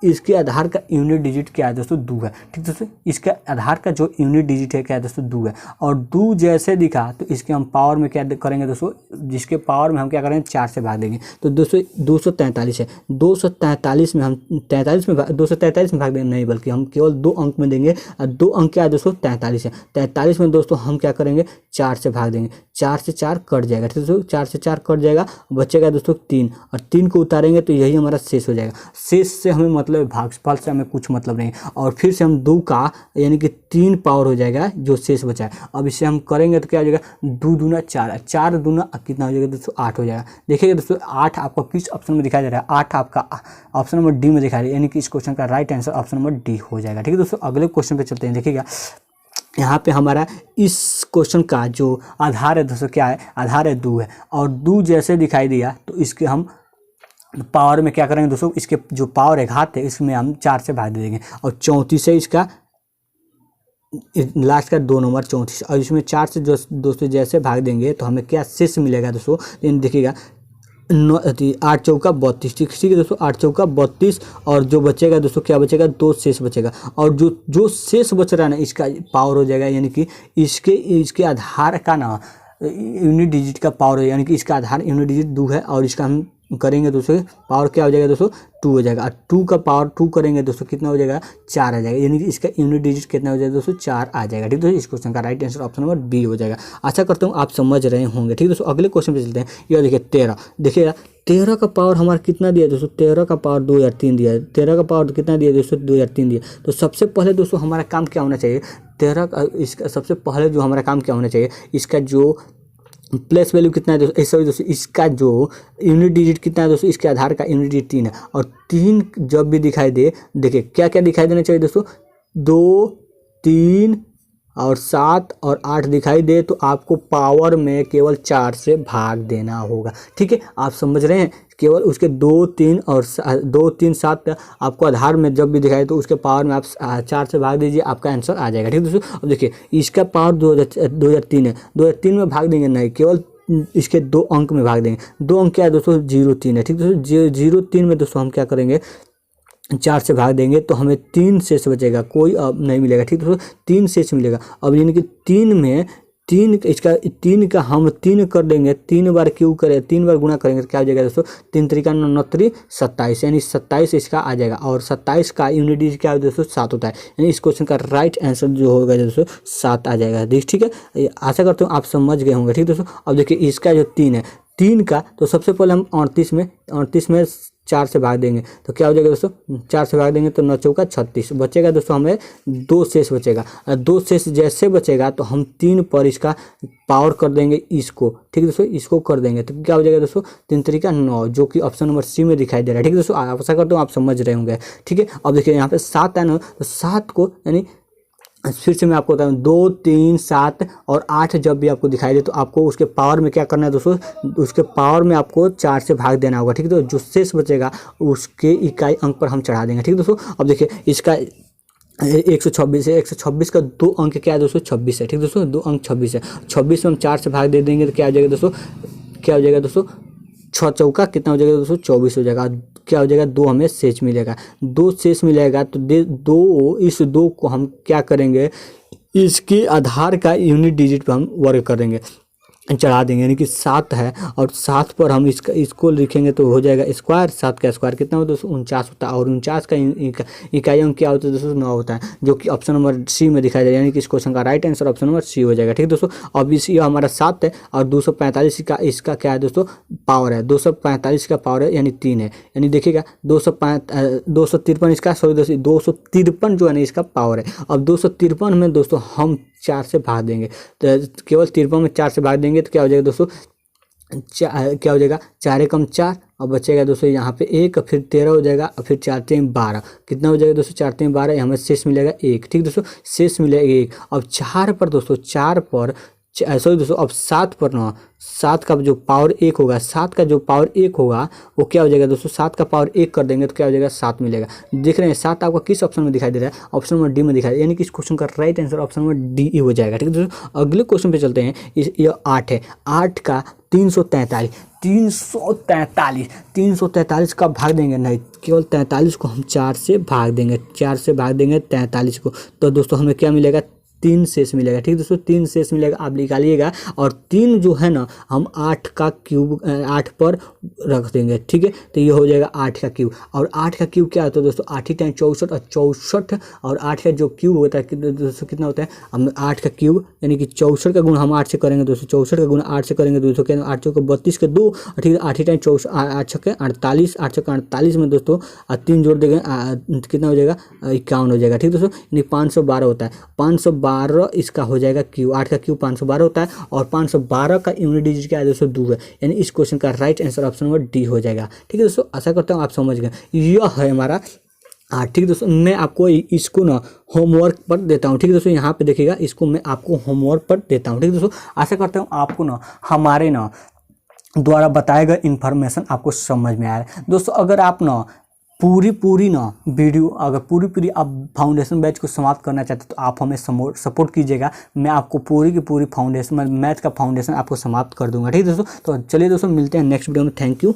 इसके आधार का यूनिट डिजिट क्या है दोस्तों, 2 है, ठीक दोस्तों, इसका आधार का जो यूनिट डिजिट है क्या है दोस्तों, 2 है, और 2 जैसे दिखा तो इसके हम पावर में क्या करेंगे दोस्तों, जिसके पावर में हम क्या करेंगे 4 से भाग देंगे, तो दोस्तों 243 है, 243 में हम 243 में भाग देंगे, नहीं बल्कि हम केवल 2 अंक में देंगे, और 2 अंक क्या है दोस्तों 43 है, 43 में दोस्तों हम क्या करेंगे 4 से भाग देंगे, 4 से 4 कट जाएगा, ठीक दोस्तों, 4 से 4 कट जाएगा, बचेगा दोस्तों 3, और 3 को उतारेंगे तो यही हमारा शेष हो जाएगा। शेष से हमें मतलब भागफल से हमें कुछ मतलब नहीं, और फिर से हम 2 का यानी कि 3 पावर हो जाएगा जो शेष बचा है। अब इसे हम करेंगे तो क्या हो जाएगा, 2 दूना 4, 4 दूना कितना हो जाएगा दोस्तों, 8 हो जाएगा। देखिएगा दोस्तों 8 आपका किस ऑप्शन में दिखाई दे रहा है, 8 आपका ऑप्शन नंबर डी में दिखाई दे रहा है, यानी कि इस क्वेश्चन का right answer option number D हो जाएगा, ठीक है दोस्तों। अगले क्वेश्चन पे चलते हैं। देखिएगा यहाँ पे हमारा इस क्वेश्चन का जो आधार है दोस्तों क्या है, आधार है 2 है, और 2 जैसे दिखाई दिया तो इसके हम पावर में क्या करेंगे दोस्तों, इसके जो पावर है घात है इसमें हम 4 से भाग दे देंगे, और 34 है इसका लास्ट का 2 नंबर 34, और इसमें 4 से जो दोस्तों जैसे भाग देंगे तो हमें क्या शेष मिलेगा दोस्तों, देखिएगा 8 चौका 32, ठीक है दोस्तों, 8 चौका 32, और जो बचेगा दोस्तों क्या बचेगा, 2 शेष बचेगा, और जो शेष बच रहा है ना इसका पावर हो जाएगा, यानी कि इसके आधार का ना यूनिट डिजिट का पावर है, यानी कि इसका आधार यूनिट डिजिट 2 है, और इसका हम करेंगे दोस्तों पावर क्या हो जाएगा दोस्तों 2 हो जाएगा, और 2 का पावर 2 करेंगे दोस्तों कितना हो जाएगा 4 आ जाएगा, यानी कि इसका यूनिट डिजिट कितना हो जाएगा दोस्तों 4 आ जाएगा, ठीक है दोस्तों। इस क्वेश्चन का right answer option number B हो जाएगा। आशा करता हूँ आप समझ रहे होंगे, ठीक है दोस्तों। अगले क्वेश्चन पे चलते हैं। यह देखिए 13, देखिएगा 13 का पावर हमारा कितना दिया दोस्तों, 13 का पावर 2003 दिया है, 13 का पावर कितना दिया दोस्तों 2003 दिया। तो सबसे पहले दोस्तों हमारा काम क्या होना चाहिए, 13 का इसका सबसे पहले जो हमारा काम क्या होना चाहिए, इसका जो प्लेस वैल्यू कितना है दोस्तों, सॉरी दोस्तों इसका जो यूनिट डिजिट कितना है दोस्तों, इसके आधार का यूनिट डिजिट 3 है, और 3 जब भी दिखाई दे, देखिए क्या क्या दिखाई देना चाहिए दोस्तों, 2, 3 और 7 और 8 दिखाई दे तो आपको पावर में केवल 4 से भाग देना होगा, ठीक है। आप समझ रहे हैं, केवल उसके 2, 3 और 2, 3, 7 आपको आधार में जब भी दिखाई तो उसके पावर में आप 4 से भाग दीजिए, आपका आंसर आ जाएगा, ठीक है दोस्तों। अब देखिए इसका पावर 2003 है, 2003 में भाग देंगे नहीं, केवल इसके 2 अंक में भाग देंगे। 2 अंक क्या है दोस्तों 0,3 है, ठीक है दोस्तों। 0,3 में दोस्तों हम क्या करेंगे 4 से भाग देंगे तो हमें 3 शेष बचेगा, कोई अब नहीं मिलेगा, ठीक है दोस्तों 3 शेष मिलेगा। अब यानी कि 3 में 3 इसका 3 का हम 3 कर देंगे, 3 बार क्यों करें, 3 बार गुणा करेंगे तो क्या हो जाएगा दोस्तों 3 त्रिका 9 त्रि 27, यानी 27 इसका आ जाएगा, और 27 का यूनिट डिजिट क्या है दोस्तों 7 होता है, यानी इस क्वेश्चन का राइट आंसर जो होगा दोस्तों 7 आ जाएगा, ठीक है। आशा करता हूँ आप समझ गए होंगे, ठीक है दोस्तों। अब देखिए इसका जो 3 है, 3 का तो सबसे पहले हम 38 में 4 से भाग देंगे तो क्या हो जाएगा दोस्तों 4 से भाग देंगे तो 9 चौका 36 बचेगा दोस्तों, हमें 2 शेष बचेगा। 2 शेष जैसे बचेगा तो हम 3 पर इसका पावर कर देंगे इसको, ठीक है दोस्तों, इसको कर देंगे तो क्या हो जाएगा दोस्तों 3 त्रिका 9, जो कि ऑप्शन नंबर सी में दिखाई दे रहा है, ठीक है दोस्तों। आशा करता हूँ आप समझ रहे होंगे, ठीक है। अब देखिए यहाँ पे 7 है ना, तो 7 को यानी फिर से मैं आपको बताऊँ 2, 3, 7 और 8 जब भी आपको दिखाई दे तो आपको उसके पावर में क्या करना है दोस्तों, उसके पावर में आपको 4 से भाग देना होगा, ठीक है। तो जो शेष बचेगा उसके इकाई अंक पर हम चढ़ा देंगे, ठीक है दोस्तों। अब देखिए इसका 126 है, 126 का 2 अंक क्या है दोस्तों 26 है, ठीक है दोस्तों, 2 अंक 26 है। 26 में हम 4 से भाग दे देंगे तो क्या हो जाएगा दोस्तों, क्या हो जाएगा दोस्तों 6 चौका कितना हो जाएगा दोस्तों 24 हो जाएगा, क्या हो जाएगा 2 हमें शेष मिलेगा, 2 शेष मिलेगा तो इस 2 को हम क्या करेंगे, इसके आधार का यूनिट डिजिट पर हम वर्ग करेंगे, चढ़ा देंगे, यानी कि 7 है और 7 पर हम इसको लिखेंगे तो हो जाएगा स्क्वायर, 7 का स्क्वायर कितना होता है दोस्तों 49 होता है, और 49 का इकाई अंक क्या होता है दोस्तों 9 होता है, जो कि ऑप्शन नंबर सी में दिखाई दे रहा है, यानी कि इस क्वेश्चन का right answer option number C हो जाएगा, ठीक है दोस्तों। अब ये हमारा 7 है और 245 का इसका क्या है दोस्तों पावर है, 245 का पावर है यानी 3 है, यानी देखिएगा 253 इसका, सॉरी दोस्तों 253 जो है ना इसका पावर है। अब 253 में दोस्तों हम 4 से भाग देंगे तो केवल 53 में 4 से भाग देंगे तो क्या हो जाएगा दोस्तों क्या हो जाएगा 4 एकम 4 और बचेगा दोस्तों यहाँ पे 1, फिर 13 हो जाएगा और फिर 4 3 12 कितना हो जाएगा दोस्तों 4 3 12, हमें शेष मिलेगा 1, ठीक दोस्तों, शेष मिलेगा 1। अब 4 पर दोस्तों 4 पर सॉरी दोस्तों अब 7 पर ना 7 का जो पावर 1 होगा, 7 का जो पावर 1 होगा वो क्या हो जाएगा दोस्तों 7 का पावर 1 कर देंगे तो क्या हो जाएगा 7 मिलेगा। देख रहे हैं 7 आपका किस ऑप्शन में दिखाई दे रहा है, ऑप्शन नंबर डी में दिखाई दे रहा है, यानी कि इस क्वेश्चन का right answer option number D हो जाएगा, ठीक है दोस्तों। अगले क्वेश्चन पे चलते हैं। ये 8 है, 8 का 343 का भाग देंगे नहीं, केवल 43 को हम 4 से भाग देंगे, 4 से भाग देंगे 43 को तो दोस्तों हमें क्या मिलेगा 3 शेष मिलेगा, ठीक है दोस्तों, 3 शेष मिलेगा, आप निकालिएगा। और 3 जो है ना हम 8 का क्यूब 8 पर रख देंगे, ठीक है, तो ये हो जाएगा 8 का क्यूब। और 8 का क्यूब क्या होता है दोस्तों 8 टाइम 64 और 64 और 8 का जो क्यूब होता है दोस्तों कितना होता है, हम 8 का क्यूब यानी कि 64 का गुण हम 8 से करेंगे दोस्तों, 64 का गुण 8 से करेंगे दोस्तों, क्या 8 चौका 32 के 2, ठीक है, 8 टाइम 64 8 छक्के 48, 8 छक्के 48 में दोस्तों 3 जोड़ देंगे कितना हो जाएगा 51 हो जाएगा, ठीक है दोस्तों, यानी 512 होता है। 512 इसका हो जाएगा क्यू, 8 का क्यू 512 होता है और 512 का यूनिट डिजिट क्या है दोस्तों 2 है, यानी इस क्वेश्चन का right answer option number D हो जाएगा, ठीक है दोस्तों। आशा करता हूँ आप समझ गए, यह है हमारा ठीक है दोस्तों। मैं आपको इसको ना होमवर्क पर देता हूँ, ठीक है दोस्तों, यहाँ पे देखिएगा इसको मैं आपको होमवर्क पर देता हूँ, ठीक है दोस्तों। आशा करता हूँ आपको ना हमारे ना द्वारा बताया गया इन्फॉर्मेशन आपको समझ में आया। दोस्तों अगर आप ना पूरी ना वीडियो, अगर पूरी आप फाउंडेशन बैच को समाप्त करना चाहते हो तो आप हमें सपोर्ट कीजिएगा। मैं आपको पूरी की पूरी फाउंडेशन मैथ का फाउंडेशन आपको समाप्त कर दूंगा। ठीक है दोस्तों, तो चलिए दोस्तों मिलते हैं नेक्स्ट वीडियो में। Thank you.